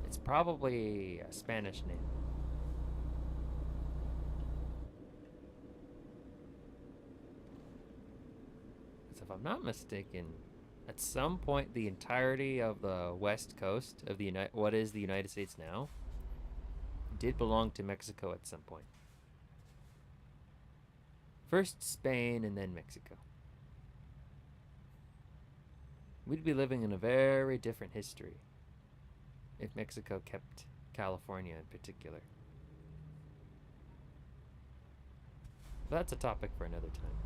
[SPEAKER 1] it's probably a Spanish name. Because if I'm not mistaken, at some point the entirety of the west coast of what is the United States now did belong to Mexico at some point. First Spain and then Mexico. We'd be living in a very different history if Mexico kept California in particular. But that's a topic for another time.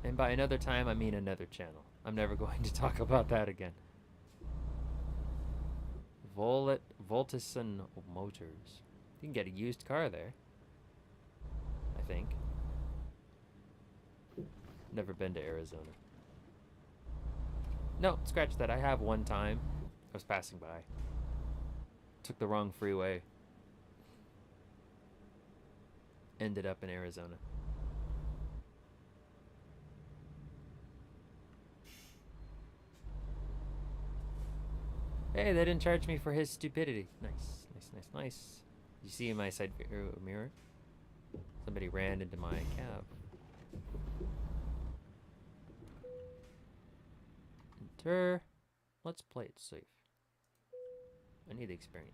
[SPEAKER 1] And by another time, I mean another channel. I'm never going to talk about that again. Voltison Motors. You can get a used car there, I think. Never been to Arizona. No, scratch that. I have one time. I was passing by. Took the wrong freeway. Ended up in Arizona. Hey, they didn't charge me for his stupidity. Nice, nice, nice, nice. You see in my side mirror? Somebody ran into my cab. Enter. Let's play it safe. I need the experience.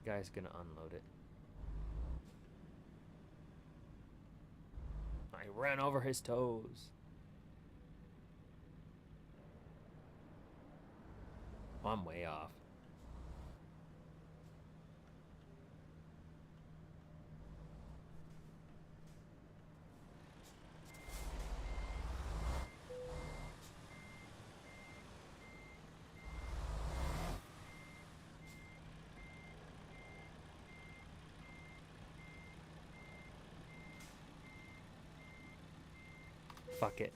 [SPEAKER 1] Guy's gonna unload it. I ran over his toes. Oh, I'm way off. Fuck it.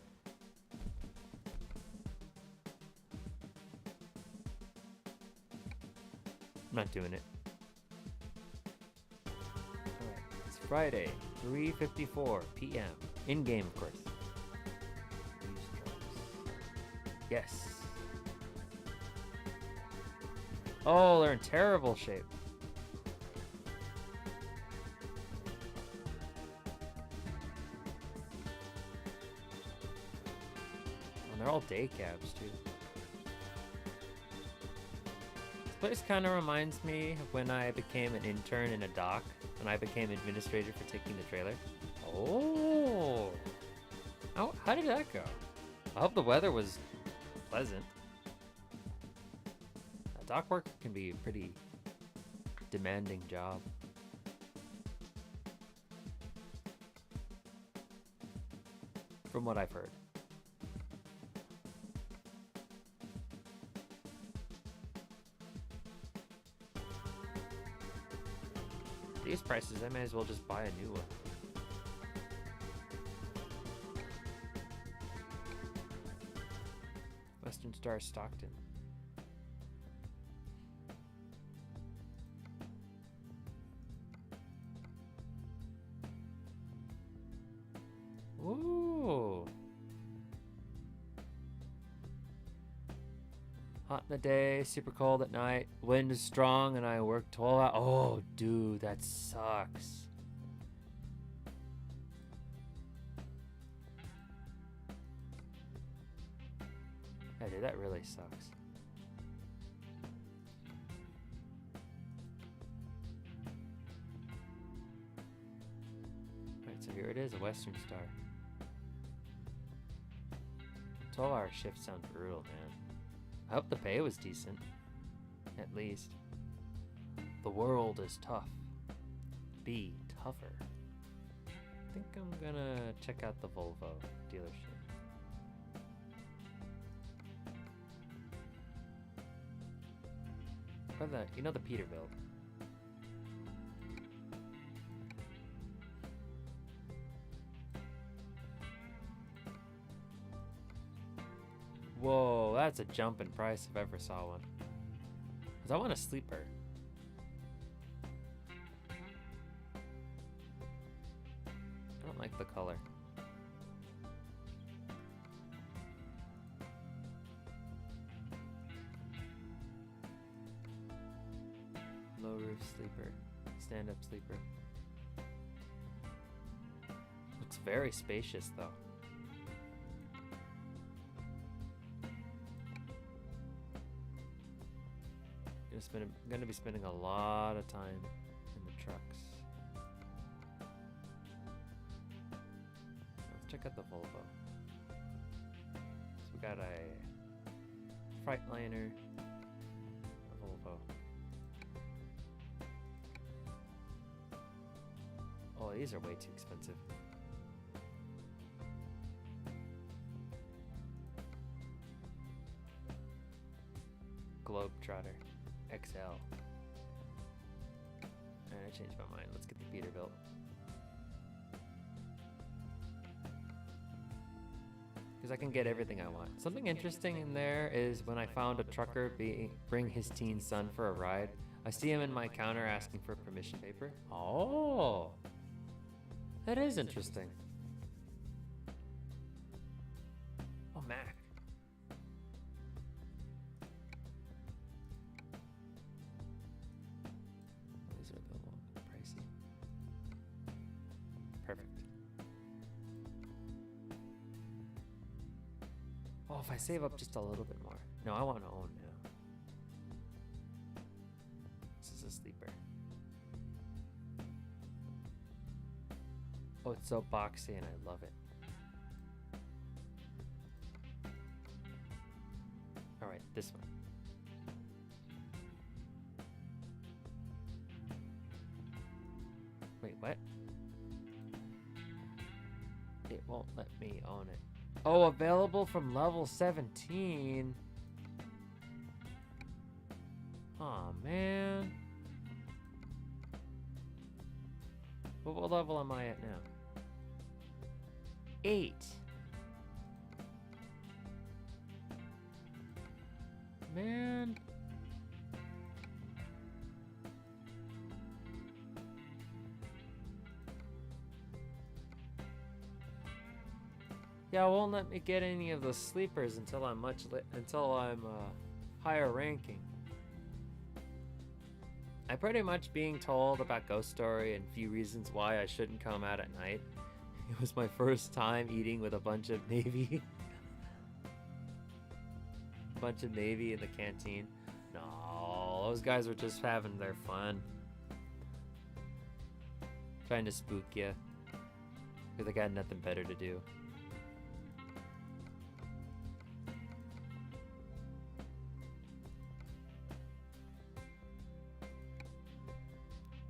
[SPEAKER 1] I'm not doing it. Alright, it's Friday, 3:54 p.m. In-game, of course. Yes. Oh, they're in terrible shape. And they're all day cabs, too. This place kind of reminds me of when I became an intern in a dock, and I became administrator for taking the trailer. Oh! How did that go? I hope the weather was pleasant. Dock work can be a pretty demanding job. From what I've heard. These prices, I may as well just buy a new one. Western Star Stockton. Ooh. Hot in the day, super cold at night. Wind is strong and I work 12 hours. Oh, dude, that sucks. Yeah, dude, that really sucks. Alright, so here it is, a Western Star. 12-hour shift sounds brutal, man. I hope the pay was decent. At least. The world is tough. Be tougher. think I'm gonna check out the Volvo dealership. Or the, you know, the Peterbilt. Whoa, that's a jump in price if I ever saw one. 'Cause I want a sleeper. I don't like the color. Low roof sleeper. Stand-up sleeper. Looks very spacious though. I'm gonna be spending a lot of time in the trucks. Let's check out the Volvo. So we got a Freightliner, a Volvo. Oh, these are way too expensive. Globetrotter XL. I changed my mind. Let's get the Peterbilt. Because I can get everything I want. Something interesting in there is when I found a trucker bring his teen son for a ride. I see him in my counter asking for permission paper. Oh, that is interesting. Oh, Mac. These are a little pricey. Perfect. Oh, if I save up just a little bit more. No, I want to own now. This is a sleeper. Oh, it's so boxy and I love it. All right, this one. Wait, what? It won't let me own it. Oh, available from level 17. Aw, man. What level am I at now? 8. Man. Yeah, it won't let me get any of the sleepers until I'm higher ranking. I'm pretty much being told about Ghost Story and few reasons why I shouldn't come out at night. It was my first time eating with a bunch of Navy. In the canteen. No, those guys were just having their fun. Trying to spook you. Because they got nothing better to do.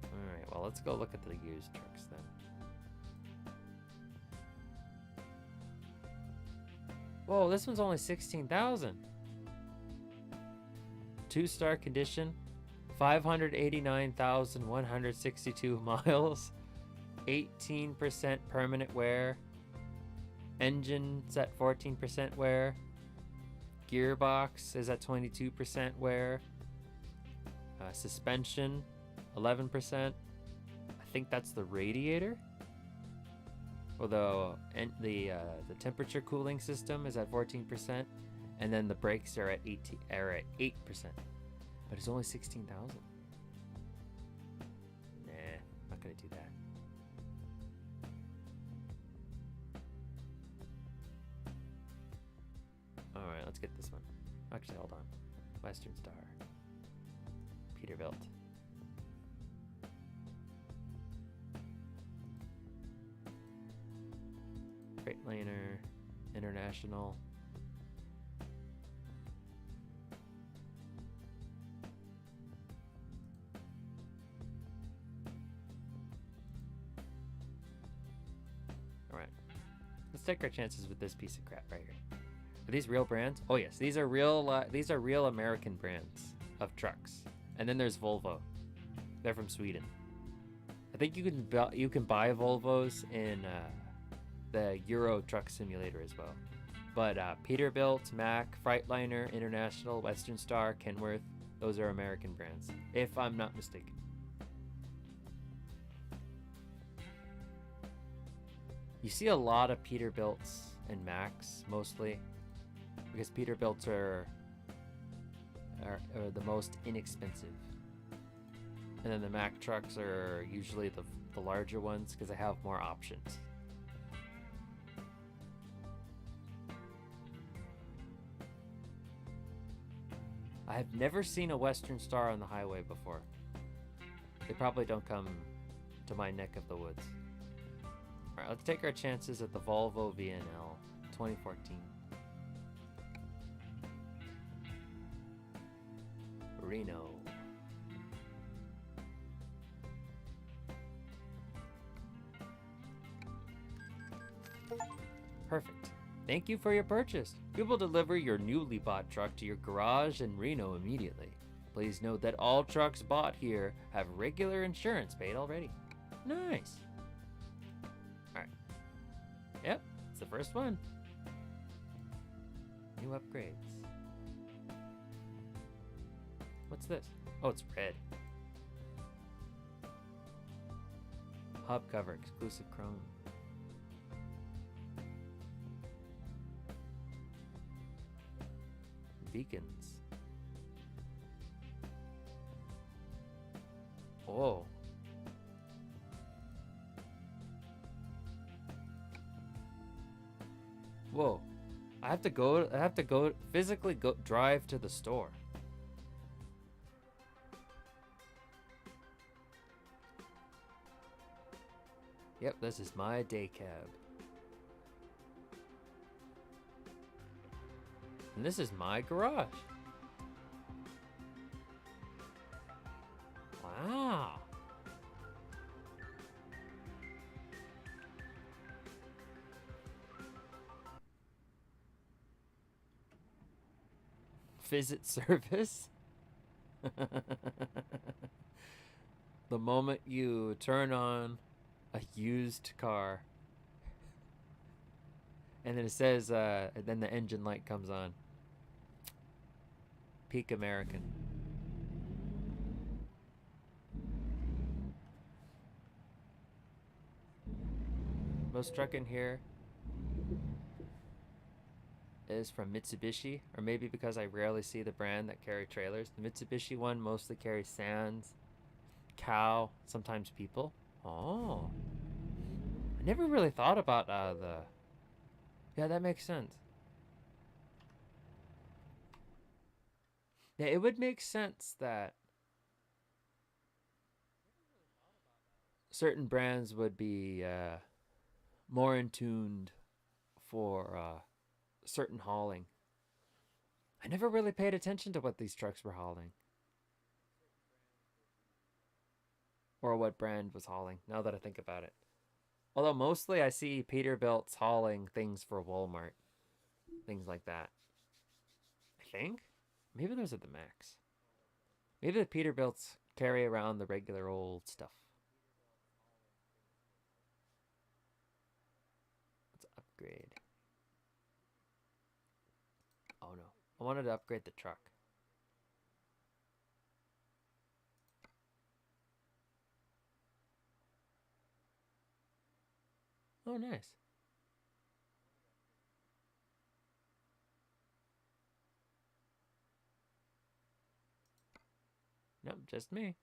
[SPEAKER 1] Alright, well, let's go look at the used trucks then. Whoa, this one's only 16,000. 2-star condition, 589,162 miles, 18% permanent wear, engine's at 14% wear, gearbox is at 22% wear, suspension 11%. I think that's the radiator. Although the temperature cooling system is at 14%, and then the brakes are at 8%. But it's only 16,000. Nah, not gonna do that. All right, let's get this one. Actually, hold on. Western Star, Peterbilt. Freightliner, International. let's take our chances with this piece of crap right here. Are these real brands? Oh yes, these are real American brands of trucks. And then there's Volvo. They're from Sweden. I think you can buy Volvos in the Euro Truck Simulator as well. But Peterbilt, Mack, Freightliner, International, Western Star, Kenworth, those are American brands, if I'm not mistaken. You see a lot of Peterbilts and Macks mostly, because Peterbilts are the most inexpensive. And then the Mack trucks are usually the larger ones because they have more options. I have never seen a Western Star on the highway before. They probably don't come to my neck of the woods. Alright, let's take our chances at the Volvo VNL 2014. Reno. Perfect. Thank you for your purchase. We will deliver your newly bought truck to your garage in Reno immediately. Please note that all trucks bought here have regular insurance paid already. Nice. Alright. Yep, it's the first one. New upgrades. What's this? Oh, it's red. Hub cover, exclusive chrome. Beacons. Oh. Whoa. I have to go physically drive to the store. Yep, this is my day cab. And this is my garage. Wow. Visit service? The moment you turn on a used car, and then it says, and then the engine light comes on. Peak American. Most truck in here is from Mitsubishi, or maybe because I rarely see the brand that carry trailers. The Mitsubishi one mostly carries sands, cow, sometimes people. Oh. I never really thought about Yeah, that makes sense. Yeah, it would make sense that certain brands would be more in tuned for certain hauling. I never really paid attention to what these trucks were hauling. Or what brand was hauling, now that I think about it. Although mostly I see Peterbilt's hauling things for Walmart. Things like that. I think? Maybe those are the Max. Maybe the Peterbilts carry around the regular old stuff. Let's upgrade. Oh no. I wanted to upgrade the truck. Oh, nice. Nope, just me.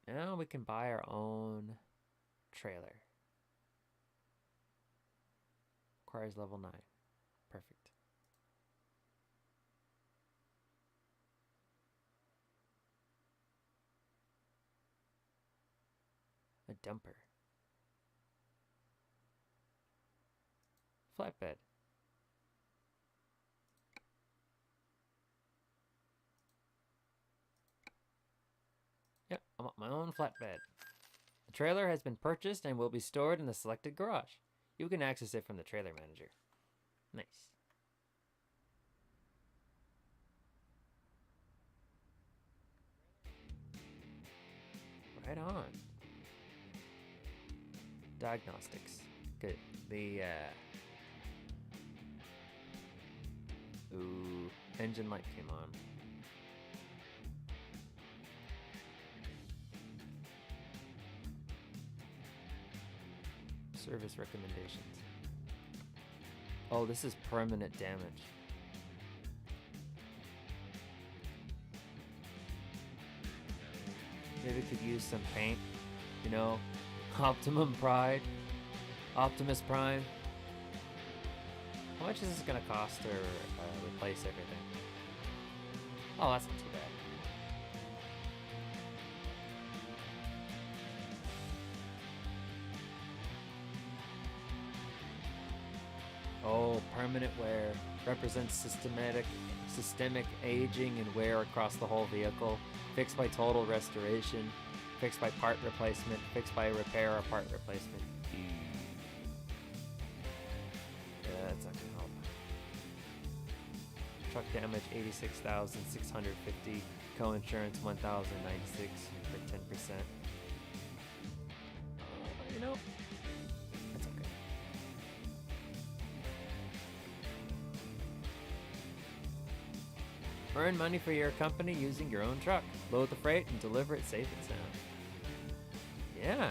[SPEAKER 1] Now we can buy our own trailer. Requires level 9. Perfect. A dumper. Flatbed. Yep, I want my own flatbed. The trailer has been purchased and will be stored in the selected garage. You can access it from the trailer manager. Nice. Right on. Diagnostics. Good. The, ooh, engine light came on. Service recommendations. Oh, this is permanent damage. Maybe could use some paint, you know, Optimum Pride, Optimus Prime. How much is this gonna cost to replace everything? Oh, that's not too bad. Oh, permanent wear represents systemic aging and wear across the whole vehicle. Fixed by total restoration, fixed by part replacement, fixed by repair or part replacement. Yeah, that's not gonna help. Truck damage 86,650. Co-insurance 1,096 for 10%. You know, that's okay. Earn money for your company using your own truck. Load the freight and deliver it safe and sound. Yeah.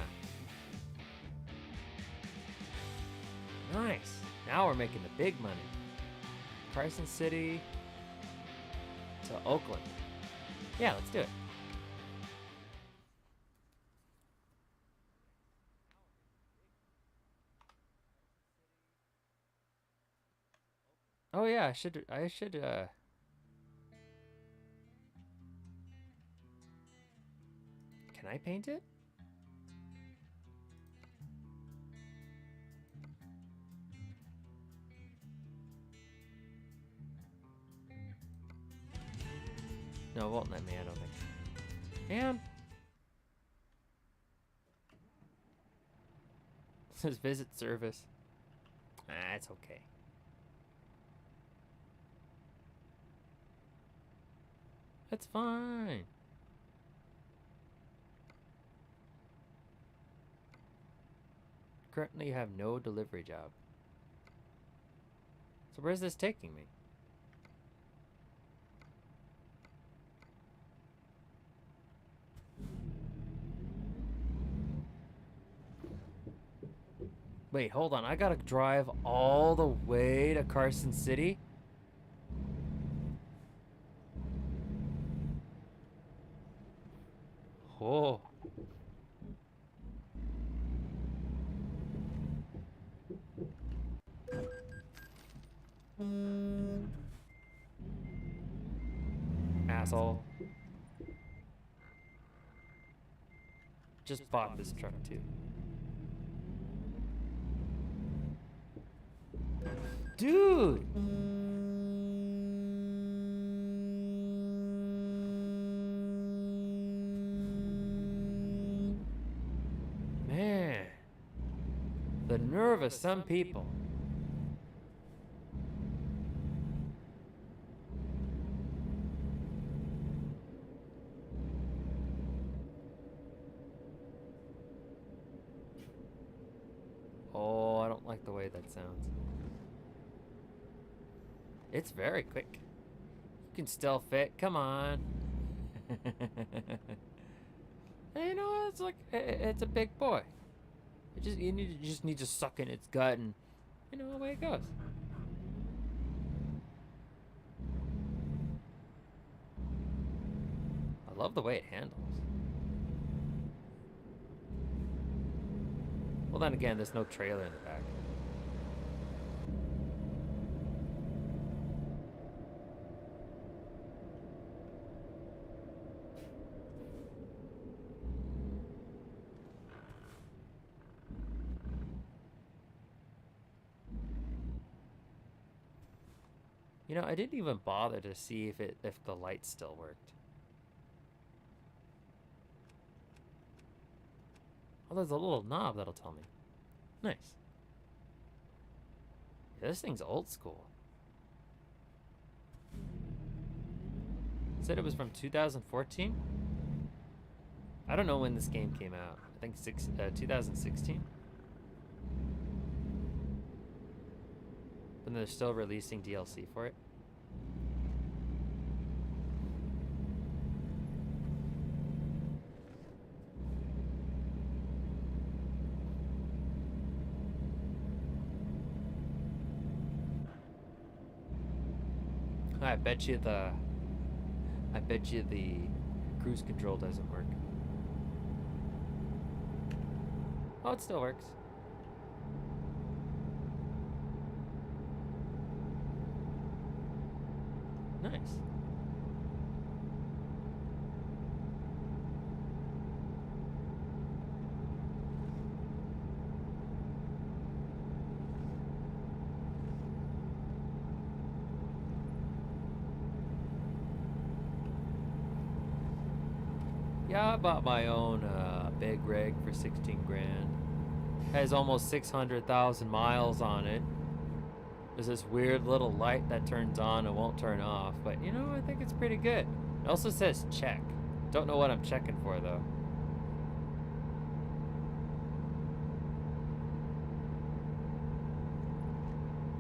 [SPEAKER 1] Nice. Now we're making the big money. Carson City to Oakland. Yeah, let's do it. Oh yeah, I should Can I paint it? No, it won't let me, I don't think. Man. It says visit service. Ah, it's okay. That's fine. Currently you have no delivery job. So where's this taking me? Wait, hold on. I gotta drive all the way to Carson City? Oh. Asshole. Just bought this truck too. Dude! Man. The nerve of some people. Oh, I don't like the way that sounds. It's very quick. You can still fit. Come on. You know, it's like it's a big boy. You just need to suck in its gut, and you know away it goes. I love the way it handles. Well, then again, there's no trailer in the back. You know, I didn't even bother to see if the light still worked. Oh, there's a little knob that'll tell me. Nice. Yeah, this thing's old school. It said it was from 2014? I don't know when this game came out. I think 2016? But they're still releasing DLC for it. I bet you the cruise control doesn't work. Oh, it still works. Nice. Yeah, I bought my own big rig for 16 grand. Has almost 600,000 miles on it. There's this weird little light that turns on and won't turn off, but you know, I think it's pretty good. It also says check. Don't know what I'm checking for though.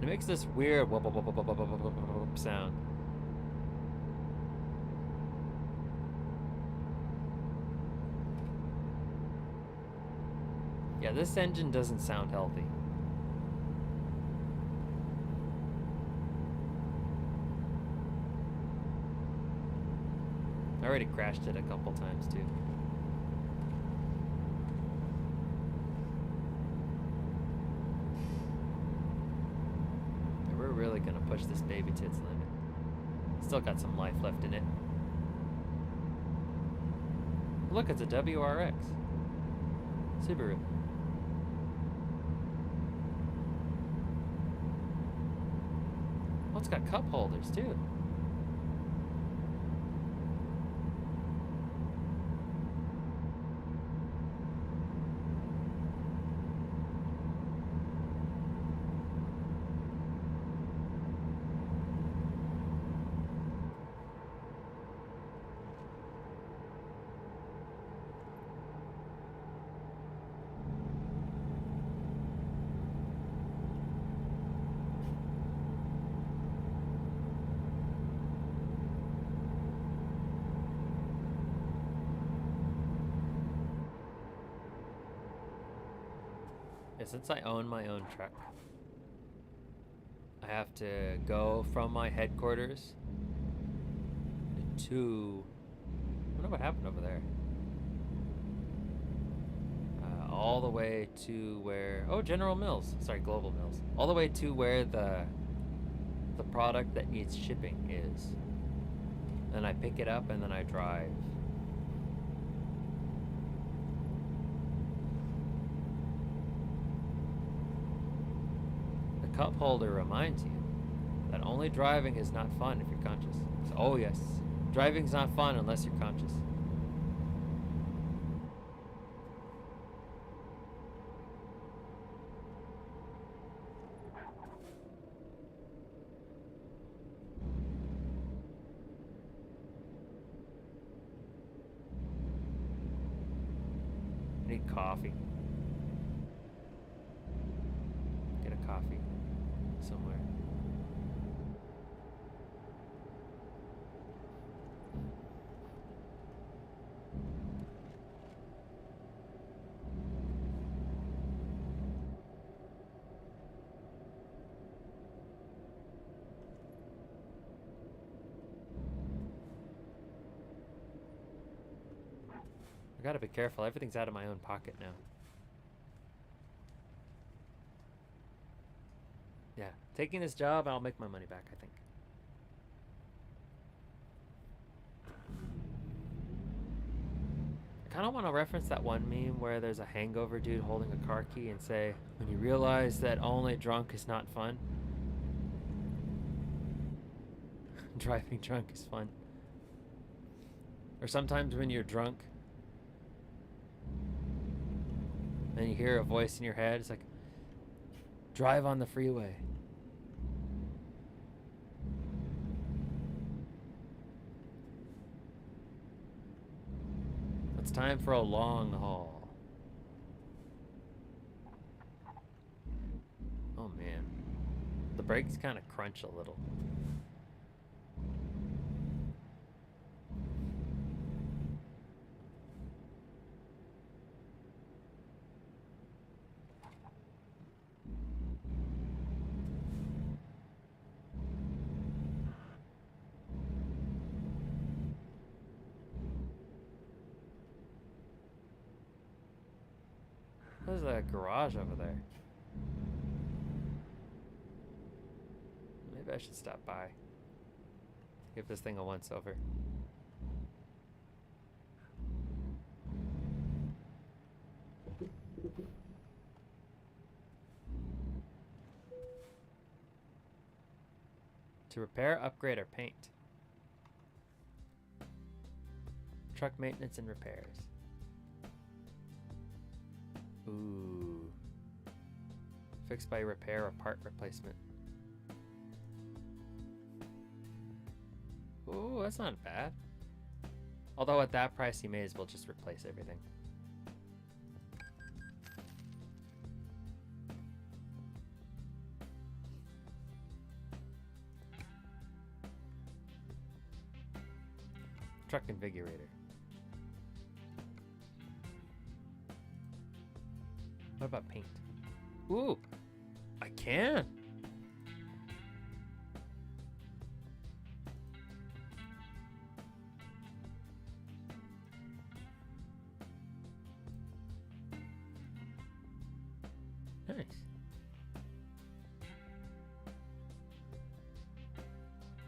[SPEAKER 1] It makes this weird whoop, whoop, whoop, whoop, whoop, whoop, whoop, whoop, whoop sound. Yeah, this engine doesn't sound healthy. I already crashed it a couple times too. And we're really gonna push this baby to its limit. Still got some life left in it. Look, it's a WRX. Subaru. Oh, it's got cup holders too. Yeah, since I own my own truck, I have to go from my headquarters to... I wonder what happened over there. All the way to where... Oh, General Mills. Sorry, Global Mills. All the way to where the product that needs shipping is. Then I pick it up and then I drive. Cup holder reminds you that only driving is not fun if you're conscious. So, oh yes, driving's not fun unless you're conscious. I need coffee. Get a coffee somewhere. I gotta be careful. Everything's out of my own pocket now. Yeah, taking this job, I'll make my money back, I think. I kind of want to reference that one meme where there's a hangover dude holding a car key and say, when you realize that only drunk is not fun. Driving drunk is fun. Or sometimes when you're drunk, And you hear a voice in your head. It's like, drive on the freeway. It's time for a long haul. Oh man. The brakes kind of crunch a little. There's a garage over there. Maybe I should stop by. Give this thing a once over. To repair, upgrade, or paint. Truck maintenance and repairs. Ooh. Fixed by repair or part replacement. Ooh, that's not bad. Although at that price, you may as well just replace everything. Truck configurator. What about paint? Ooh, I can. Nice.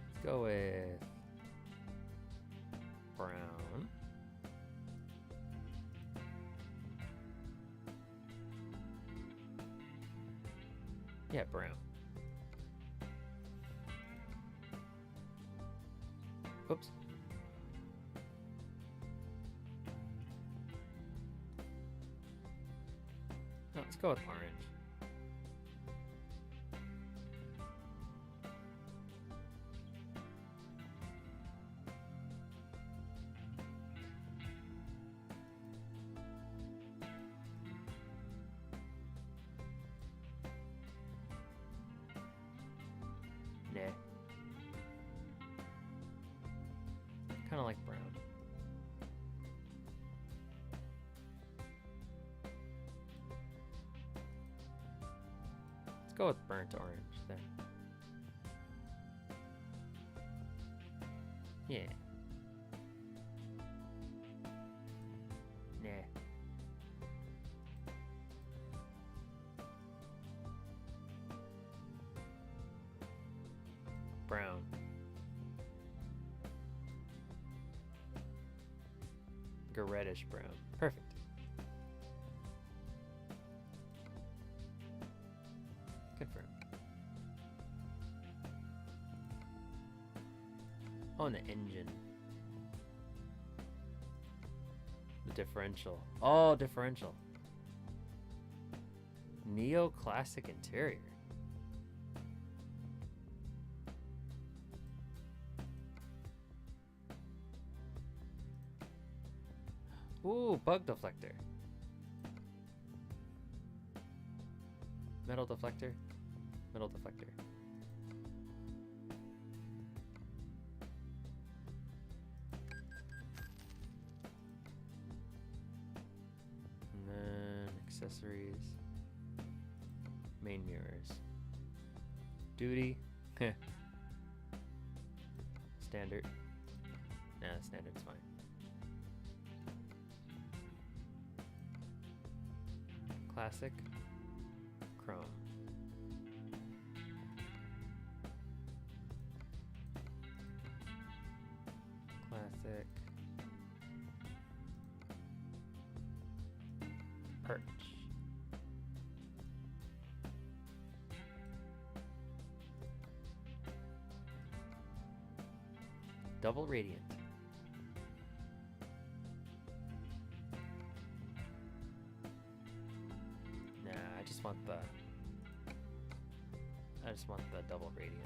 [SPEAKER 1] Let's go with brown. Yeah, brown. Oops. No, let's go with orange. Nah. Kind of like brown. Let's go with burnt orange then. Yeah. Nah. Brown. Like a reddish brown. Perfect. Confirm. Oh, and the engine. The differential. Oh, differential. Neoclassic interior. Ooh, bug deflector. Metal deflector. Metal deflector. And then accessories. Main mirrors. Duty. Standard. Nah, standard's fine. Classic. Chrome. Classic. Perch. Double radiant. I just want the double radiant.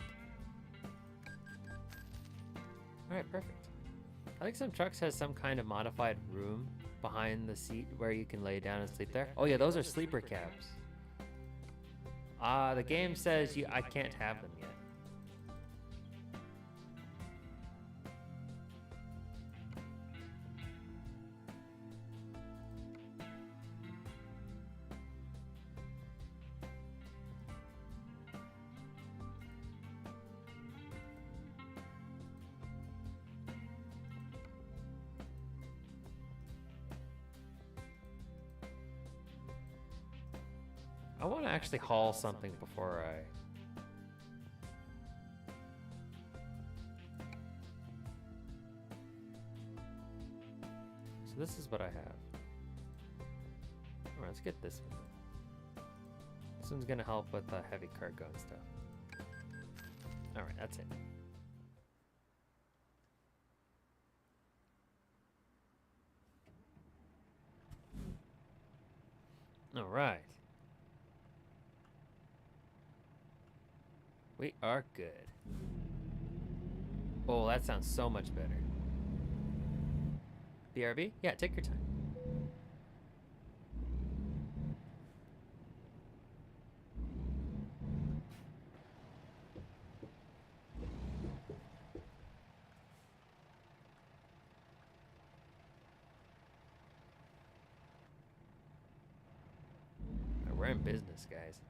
[SPEAKER 1] Alright, perfect. I think some trucks has some kind of modified room behind the seat where you can lay down and sleep there. Oh yeah, those are sleeper cabs. The game says I can't have them yet. I want to actually haul something before I... So this is what I have. Alright, let's get this one. This one's gonna help with heavy cargo and stuff. Alright, that's it. Alright. We are good. Oh, that sounds so much better. BRB? Yeah, take your time. We're in business, guys.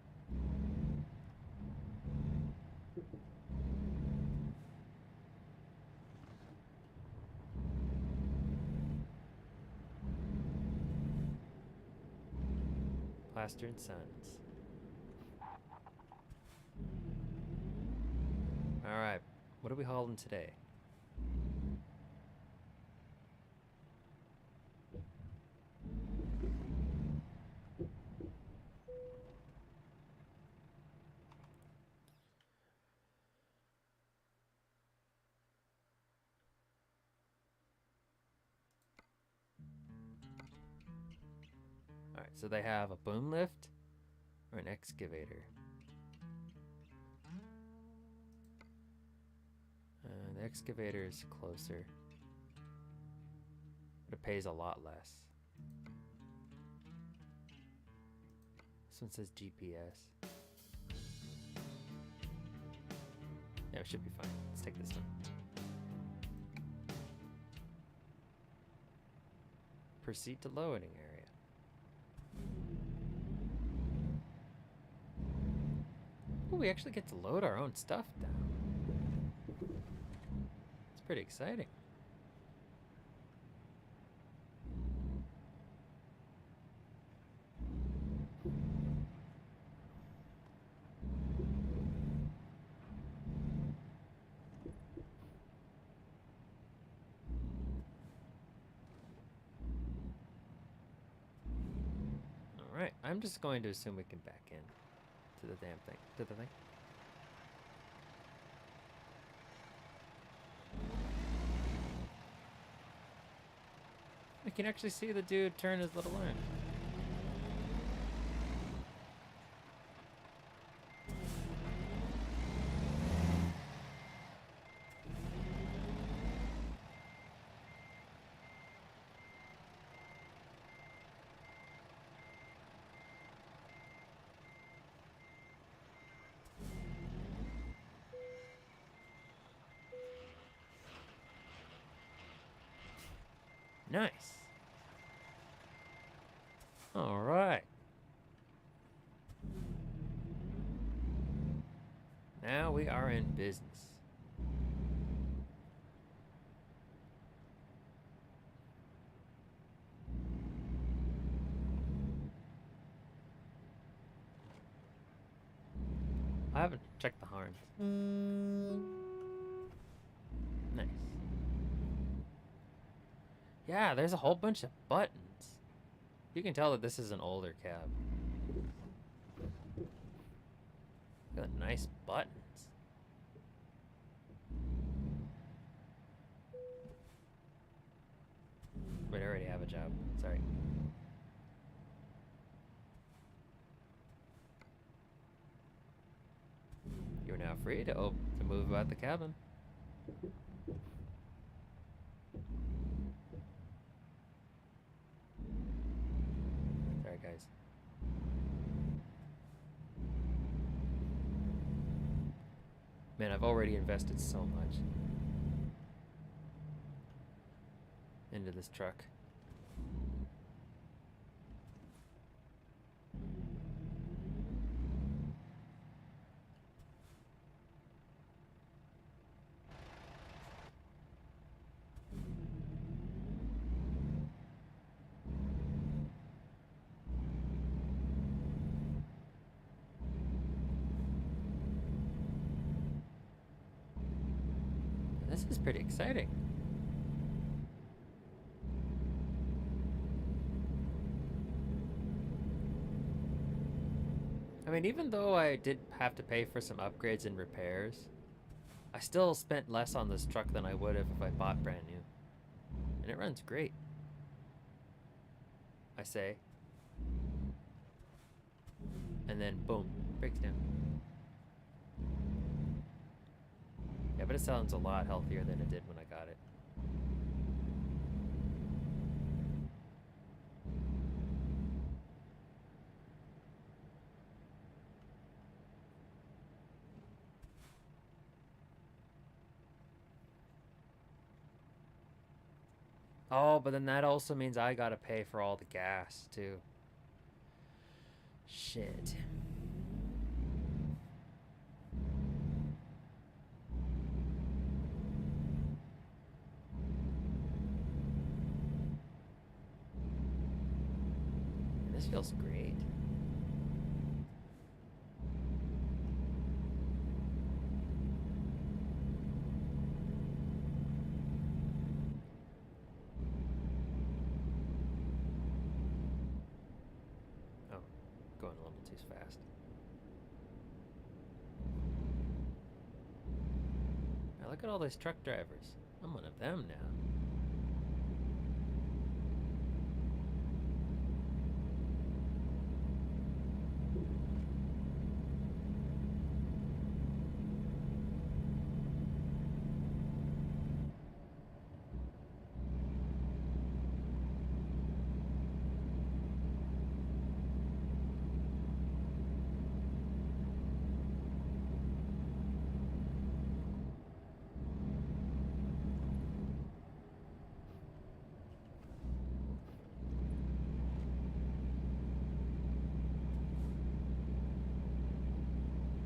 [SPEAKER 1] Plastered Sons. Alright, what are we hauling today? Alright, so they have a boom lift or an excavator. The excavator is closer, but it pays a lot less. This one says GPS. Yeah, it should be fine. Let's take this one. Proceed to loading area. Ooh, we actually get to load our own stuff down. It's pretty exciting. Alright, I'm just going to assume we can back in to the damn thing. To the thing. I can actually see the dude turn his little arm. Nice. All right. Now we are in business. I haven't checked the horns. Nice. Yeah, there's a whole bunch of buttons. You can tell that this is an older cab. Got nice buttons. Wait, I already have a job. Sorry. are now free to move about the cabin. Sorry, guys. Man, I've already invested so much into this truck. This is pretty exciting. I mean, even though I did have to pay for some upgrades and repairs, I still spent less on this truck than I would have if I bought brand new. And it runs great, I say. And then, boom, breaks down. Yeah, but it sounds a lot healthier than it did when I got it. Oh, but then that also means I gotta pay for all the gas, too. Shit. This feels great. Oh, going a little too fast. Now look at all these truck drivers. I'm one of them now.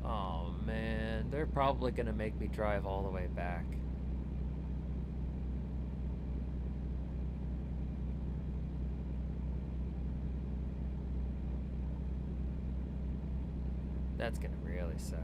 [SPEAKER 1] Oh man, they're probably gonna make me drive all the way back. That's gonna really suck.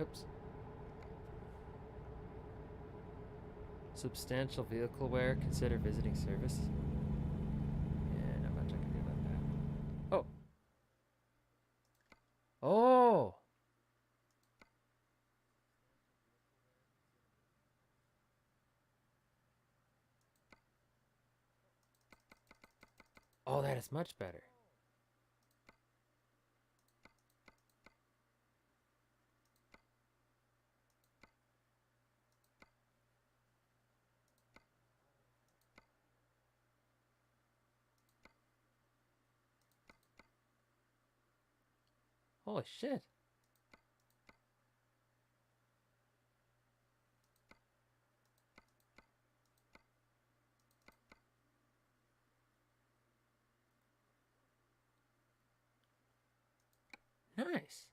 [SPEAKER 1] Oops. Substantial vehicle wear. Consider visiting service. Yeah, not much I can do about that. Oh. Oh. Oh, that is much better. Holy shit. Nice.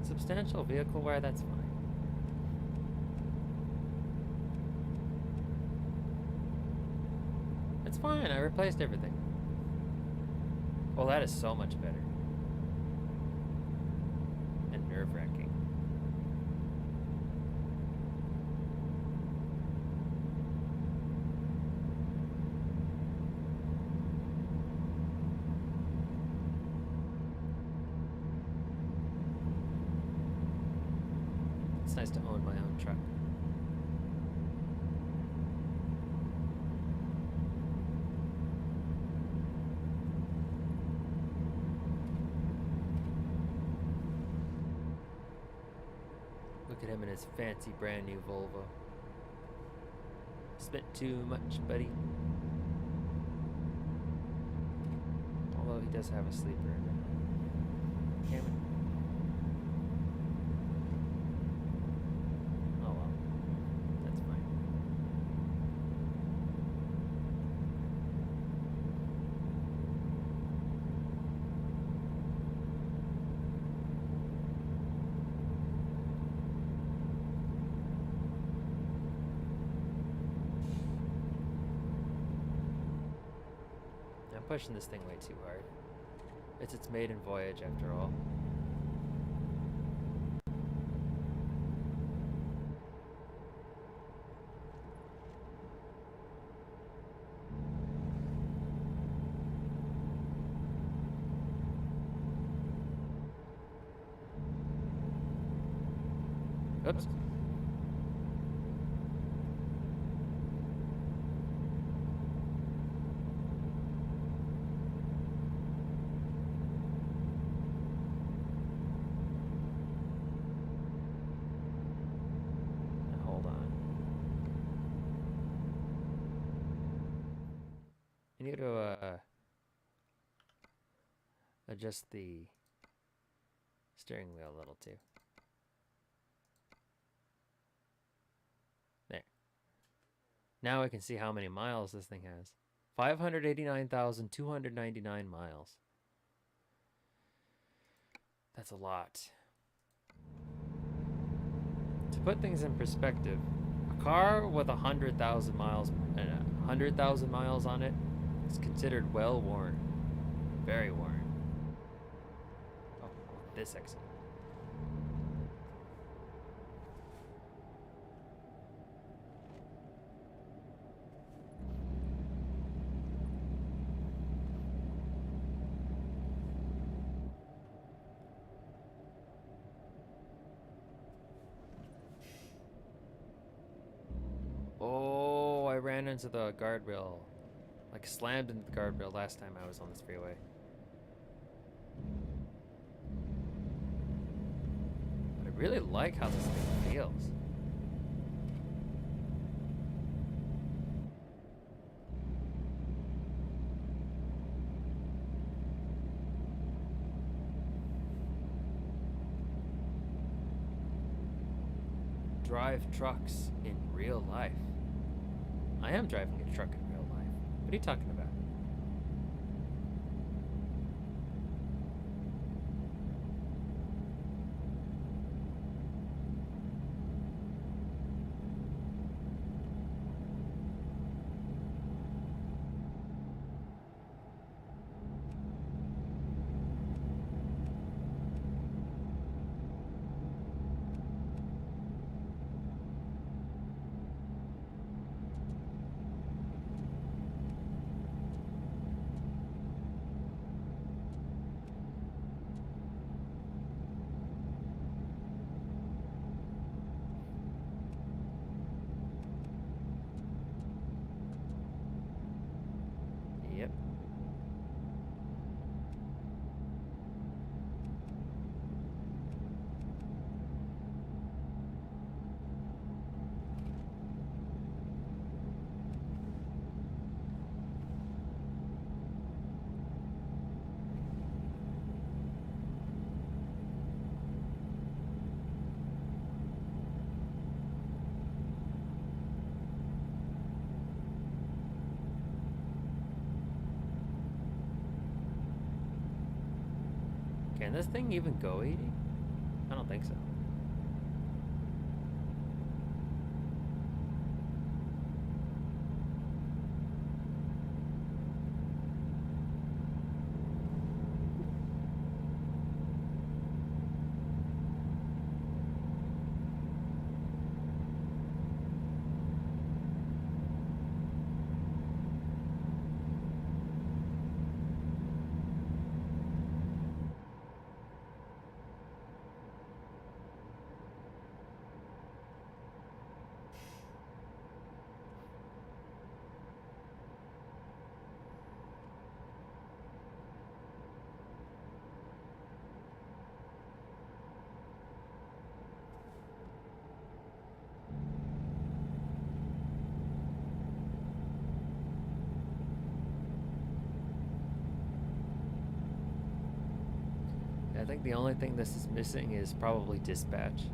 [SPEAKER 1] Substantial vehicle wear, that's fine. It's fine, I replaced everything. Well, that is so much better. And nerve-wracking. It's nice to own my own truck. Look at him in his fancy brand new Volvo. Spent too much, buddy. Although he does have a sleeper in it. Damn it. Oh well. That's fine. I'm pushing this thing way too hard. It's its maiden voyage after all. Oops. Hold on. You need to adjust the steering wheel a little too. There. Now I can see how many miles this thing has. 589,299 miles. That's a lot. To put things in perspective, a car with 100,000 miles and 100,000 miles on it is considered well worn. Very worn. Oh, this exit. Oh, I ran into the guardrail. Like slammed into the guardrail last time I was on this freeway. But I really like how this thing feels. Drive trucks in real life. I am driving a truck in real life. What are you talking about? Yep. Can this thing even go 80? I don't think so. I think the only thing this is missing is probably dispatch.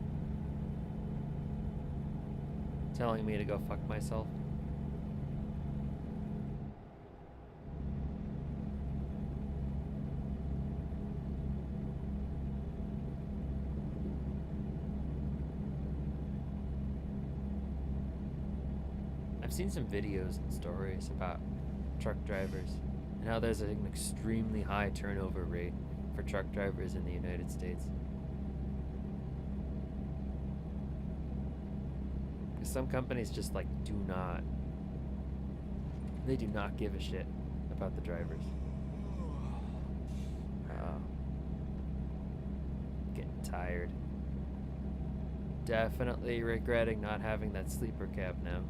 [SPEAKER 1] Telling me to go fuck myself. I've seen some videos and stories about truck drivers and how there's an extremely high turnover rate for truck drivers in the United States. Because some companies just like they do not give a shit about the drivers. Getting tired. Definitely regretting not having that sleeper cab now.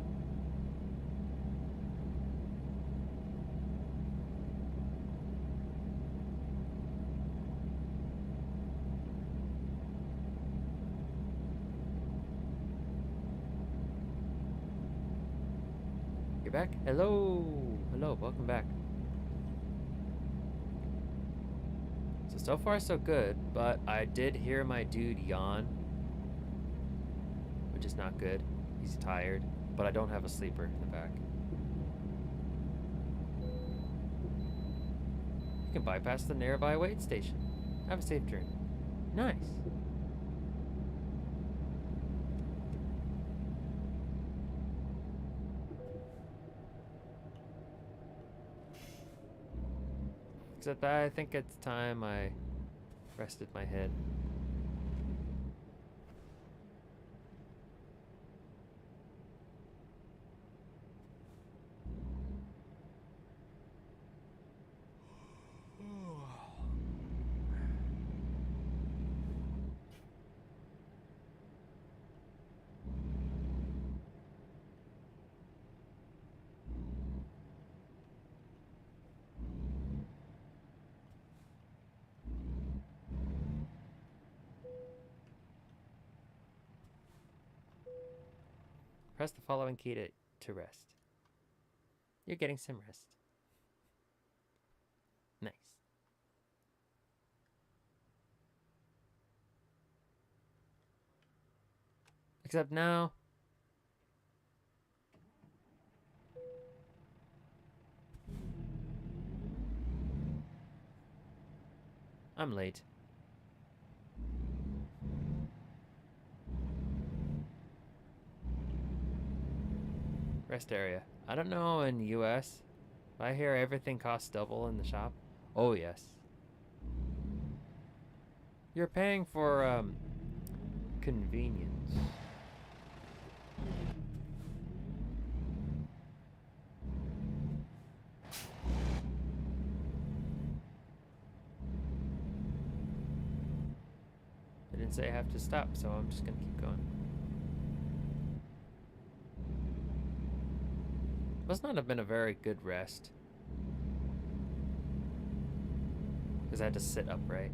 [SPEAKER 1] You're back? Hello! Hello, welcome back. So far so good, but I did hear my dude yawn, which is not good. He's tired, but I don't have a sleeper in the back. You can bypass the nearby wait station. Have a safe journey. Nice. Except I think it's time I rested my head. Press the following key to rest. You're getting some rest. Nice. Except now, I'm late. Rest area. I don't know in US. I hear everything costs double in the shop. Oh yes. You're paying for convenience. They didn't say I have to stop, so I'm just gonna keep going. Must not have been a very good rest. Because I had to sit upright.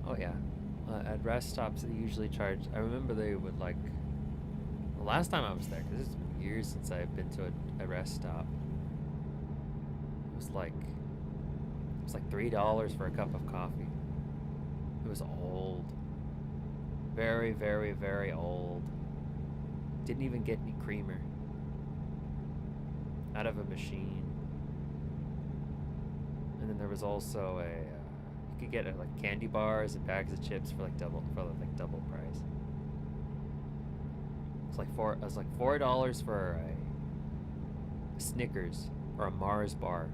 [SPEAKER 1] Oh yeah. At rest stops, they usually charge. I remember they would like. The last time I was there, because it's been years since I've been to a rest stop. It was like $3 for a cup of coffee. It was old. Very, very, very old. Didn't even get any creamer out of a machine. And then there was also you could get like candy bars and bags of chips for like double price. It was like $4 for a Snickers or a Mars bar.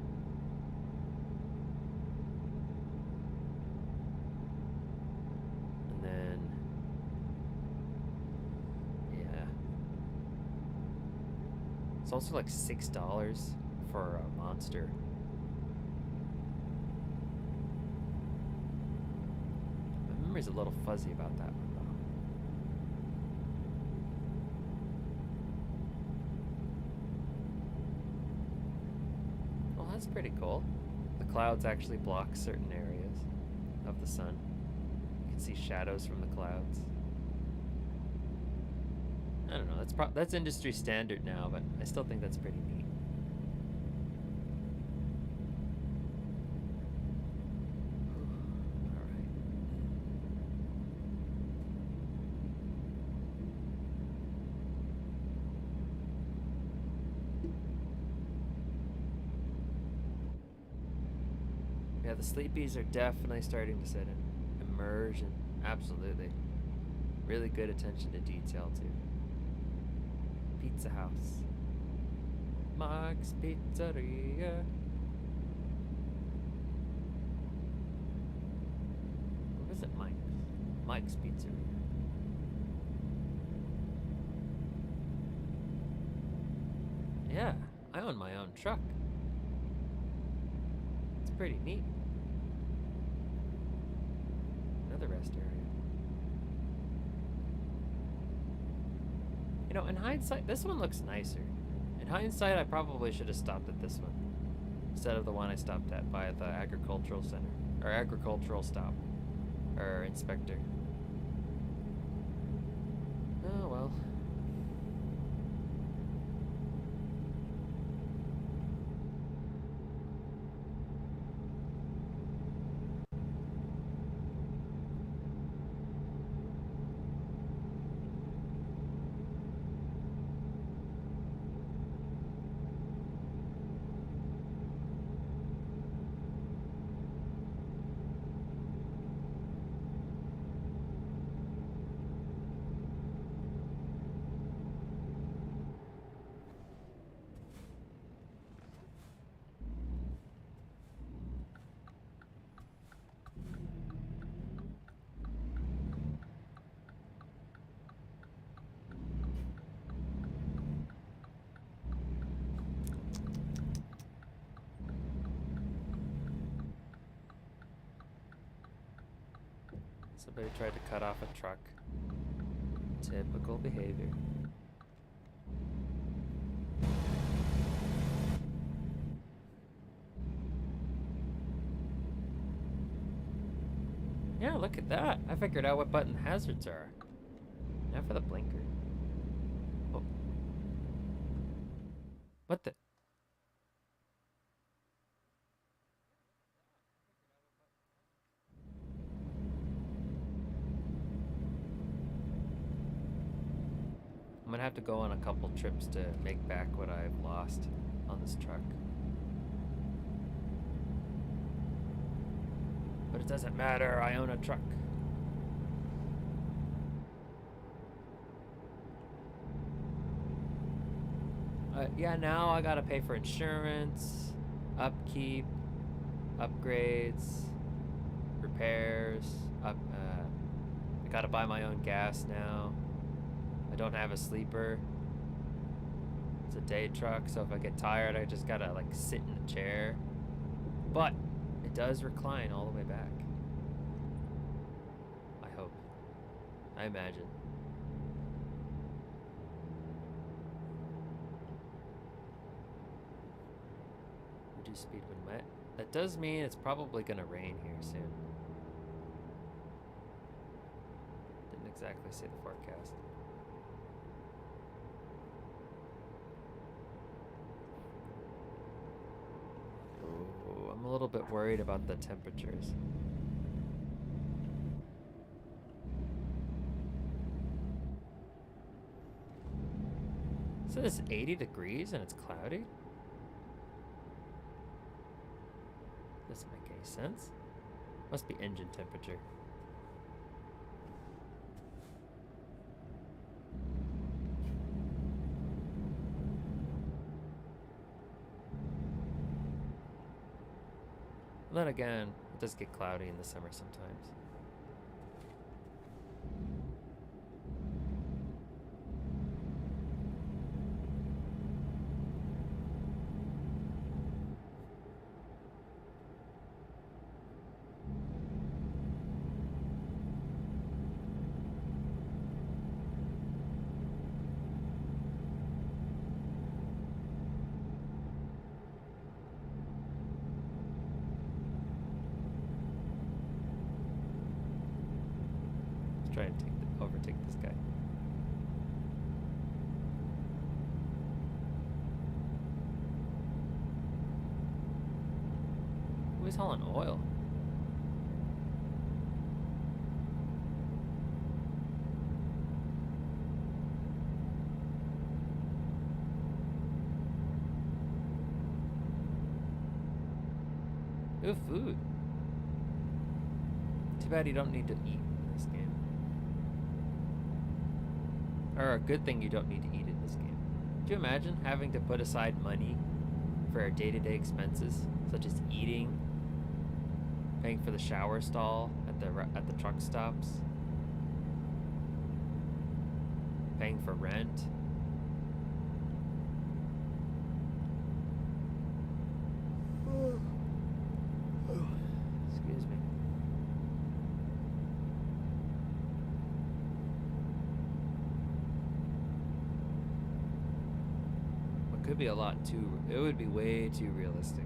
[SPEAKER 1] And then yeah, it's also like $6 for a Monster. My memory's a little fuzzy about that one though. Well, that's pretty cool. The clouds actually block certain areas of the sun. You can see shadows from the clouds. I don't know. That's industry standard now, but I still think that's pretty neat. All right. Yeah, the sleepies are definitely starting to set in. Immersion, absolutely. Really good attention to detail too. Pizza House. Mike's Pizzeria. Or was it Mike's? Mike's Pizzeria. Yeah, I own my own truck. It's pretty neat. Another rest area. You know, in hindsight, this one looks nicer. In hindsight, I probably should have stopped at this one instead of the one I stopped at by the agricultural center or agricultural stop or inspector. Oh well. Somebody tried to cut off a truck. Typical behavior. Yeah, look at that. I figured out what button hazards are. Now for the blinker. Oh. What the? I'm gonna have to go on a couple trips to make back what I've lost on this truck. But it doesn't matter, I own a truck. Yeah, now I gotta pay for insurance, upkeep, upgrades, repairs. I gotta buy my own gas now. I don't have a sleeper. It's a day truck, so if I get tired, I just gotta like sit in a chair. But it does recline all the way back. I hope. I imagine. Reduce speed when wet. That does mean it's probably gonna rain here soon. exactly say the forecast. Oh, I'm a little bit worried about the temperatures. So it's 80 degrees and it's cloudy? Doesn't make any sense. Must be engine temperature. And then again, it does get cloudy in the summer sometimes. Let's try and overtake this guy. Oh, he's hauling oil. Ooh, food. Too bad you don't need to eat in this game. Or a good thing you don't need to eat in this game. Could you imagine having to put aside money for our day-to-day expenses, such as eating, paying for the shower stall at the truck stops, paying for rent? Excuse me. It could be a lot too. It would be way too realistic.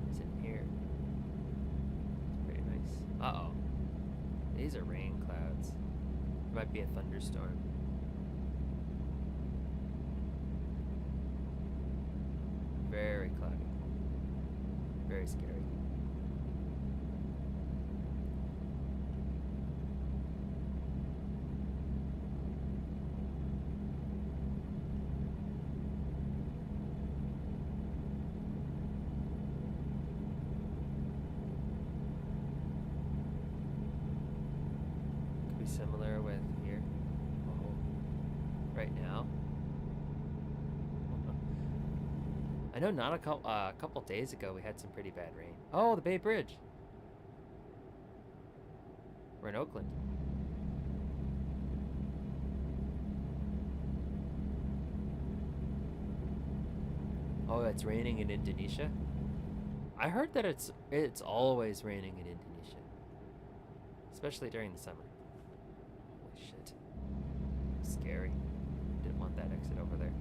[SPEAKER 1] It's in here. It's pretty nice. Uh-oh. These are rain clouds. It might be a thunderstorm. Very cloudy. Very scary. Could be similar with here. Oh. Right now. I know not a couple days ago we had some pretty bad rain. Oh, the Bay Bridge. We're in Oakland. Oh, it's raining in Indonesia? I heard that it's always raining in Indonesia. Especially during the summer. Holy shit. Scary. Didn't want that exit over there.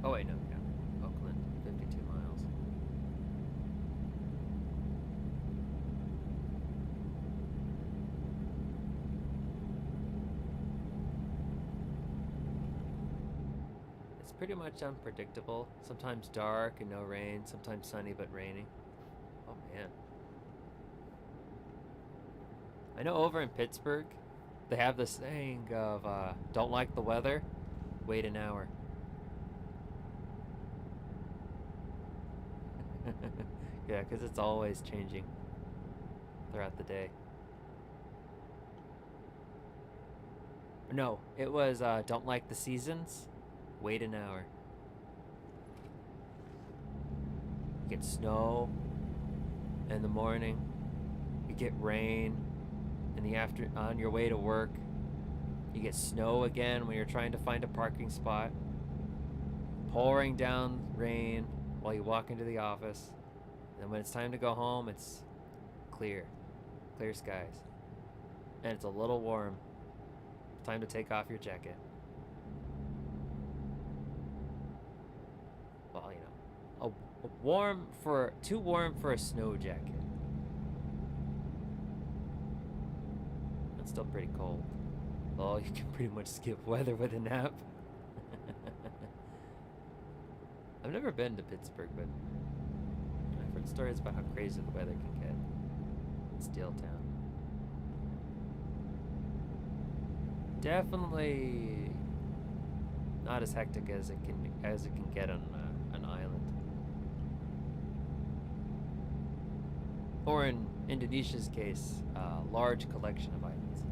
[SPEAKER 1] Oh wait, no, yeah. Oakland, 52 miles. pretty much unpredictable. Sometimes dark and no rain, sometimes sunny but raining. Oh man. I know over in Pittsburgh, they have this saying of, don't like the weather, wait an hour. Yeah, because it's always changing throughout the day. No, it was, don't like the seasons, wait an hour. You get snow in the morning, you get rain in the on your way to work, you get snow again when you're trying to find a parking spot, pouring down rain while you walk into the office, and when it's time to go home, it's clear skies, and it's a little warm. Time to take off your jacket. Well, you know, too warm for a snow jacket. It's still pretty cold. Well, you can pretty much skip weather with a nap. I've never been to Pittsburgh, but I've heard stories about how crazy the weather can get in Steel Town. Definitely not as hectic as it can get on an island, or in Indonesia's case, a large collection of islands.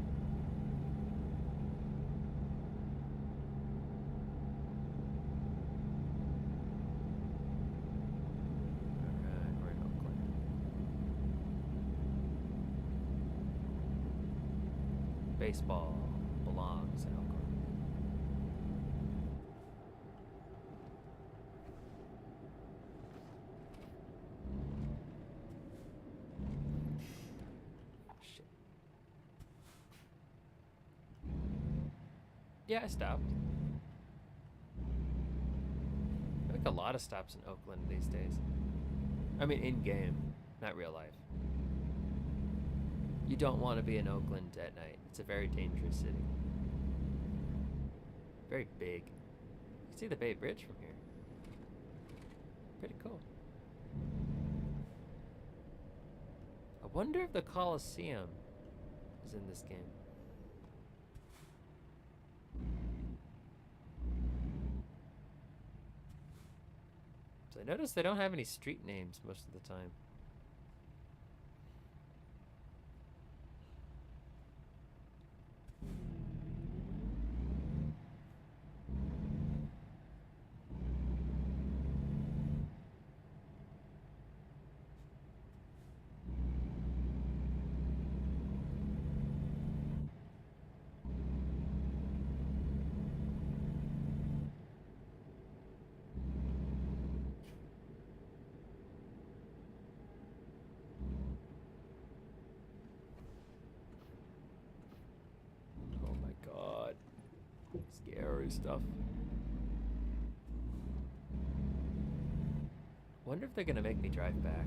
[SPEAKER 1] Alright, we're in Oakland. Baseball belongs in Oakland. Shit. Yeah, I stopped. I make a lot of stops in Oakland these days. I mean, in game, not real life. You don't want to be in Oakland at night. It's a very dangerous city. Very big. You can see the Bay Bridge from here. Pretty cool. I wonder if the Coliseum is in this game. So I noticed they don't have any street names most of the time. Scary stuff. Wonder if they're gonna make me drive back.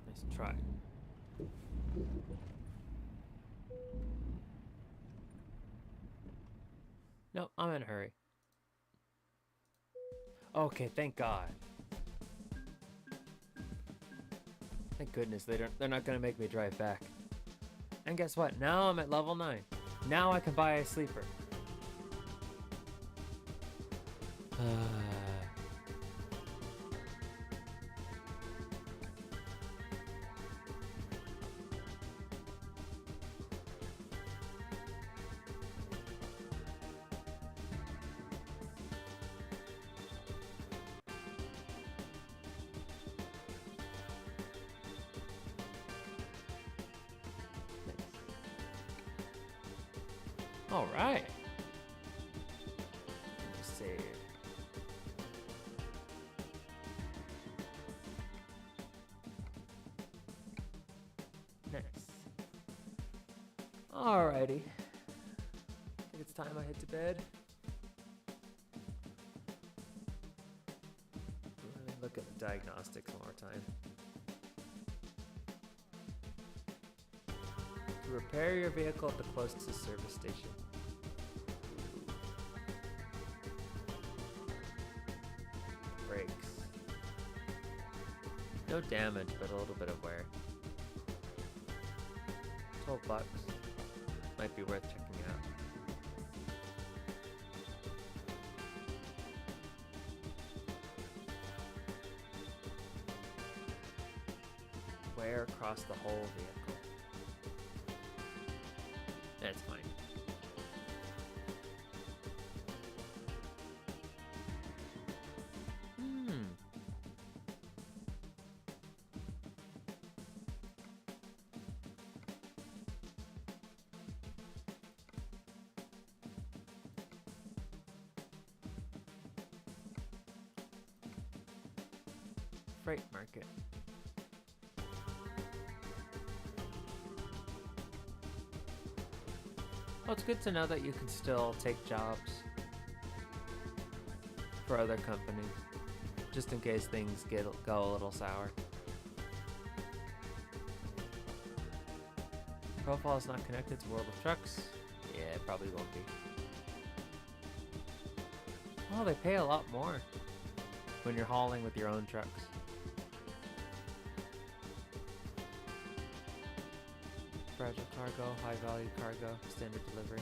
[SPEAKER 1] Nice try. No, I'm in a hurry. Okay, thank God. Thank goodness they're not gonna make me drive back. And guess what? Now I'm at level 9. Now I can buy a sleeper. All right. Save. Nice. Alrighty. I think it's time I head to bed. look at the diagnostics one more time. To repair your vehicle at the closest service station. Brakes. No damage, but a little bit of wear. $12. Might be worth checking out. Wear across the whole vehicle. That's fine. Freight market. Well, it's good to know that you can still take jobs for other companies, just in case things go a little sour. Profile is not connected to World of Trucks. Yeah, it probably won't be. Oh, they pay a lot more when you're hauling with your own trucks. Fragile cargo, high value cargo, standard delivery.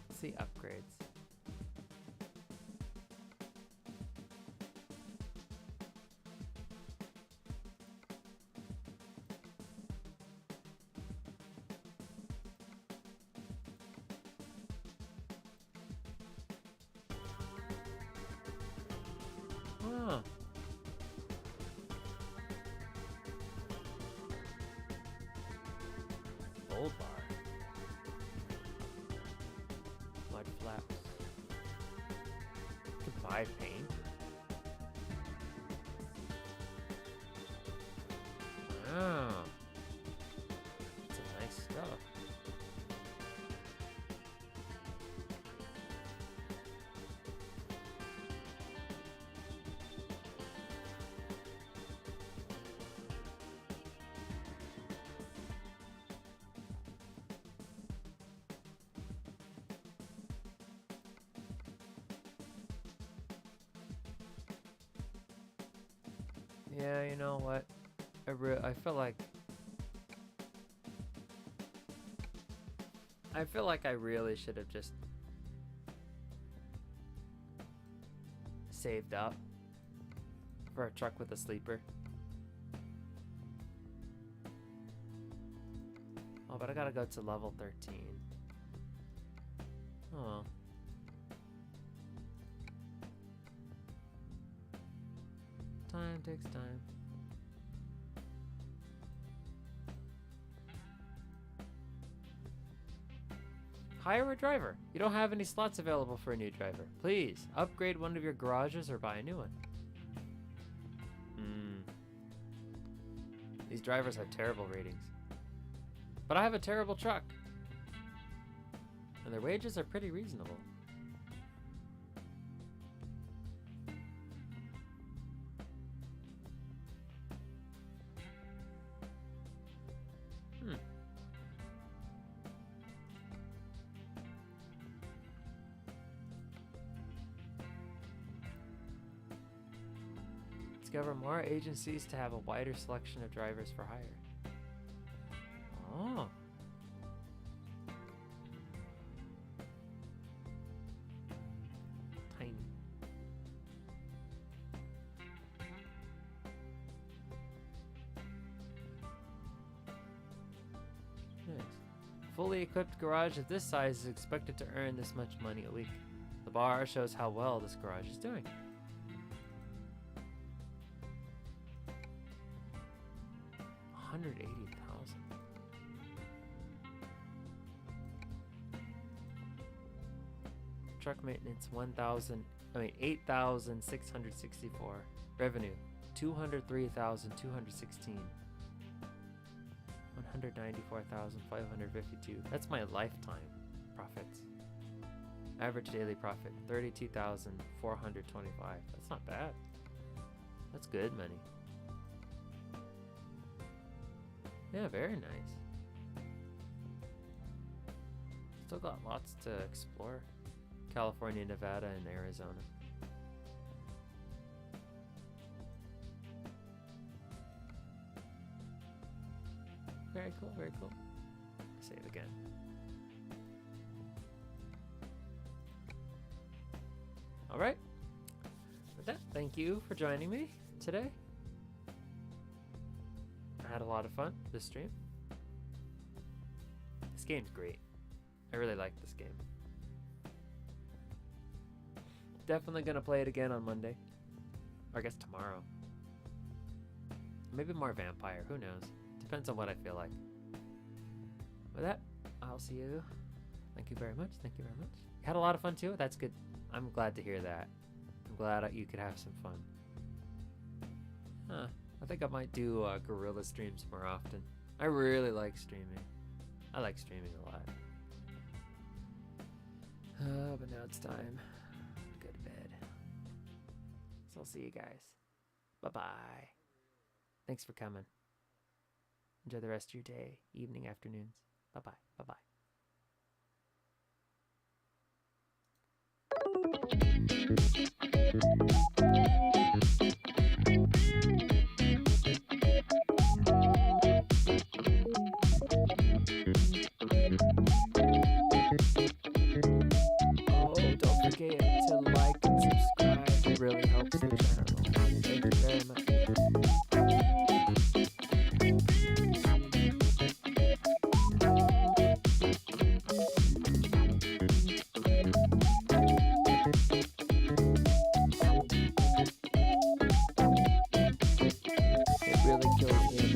[SPEAKER 1] Let's see upgrades. Oh. Gold bar. Mud flaps. You can buy paint. Wow. That's some nice stuff. Yeah, you know what? I feel like I really should have just saved up for a truck with a sleeper. Oh, but I gotta go to level 13. Oh well. Time takes time. Hire a driver. You don't have any slots available for a new driver. Please, upgrade one of your garages or buy a new one. These drivers have terrible ratings. But I have a terrible truck. And their wages are pretty reasonable. Discover more agencies to have a wider selection of drivers for hire. Oh. Tiny. Nice. Fully equipped garage of this size is expected to earn this much money a week. The bar shows how well this garage is doing. $180,000. Truck maintenance 8,664. Revenue 203,216. 194,552. That's my lifetime profits. Average daily profit, 32,425. That's not bad. That's good money. Yeah, very nice. Still got lots to explore. California, Nevada, and Arizona. Very cool, very cool. Save again. Alright. With that, thank you for joining me today. I had a lot of fun this stream. This game's great. I really like this game. Definitely gonna play it again on Monday. Or I guess tomorrow. Maybe more vampire, who knows? Depends on what I feel like. With that, I'll see you. Thank you very much. Thank you very much. You had a lot of fun too? That's good. I'm glad to hear that. I'm glad you could have some fun. Huh. I think I might do guerrilla streams more often. I really like streaming. I like streaming a lot. But now it's time to go to bed. So I'll see you guys. Bye-bye. Thanks for coming. Enjoy the rest of your day, evening, afternoons. Bye-bye. Bye-bye. Oh, don't forget to like and subscribe. It really helps the channel. Thank you very much. It really kills me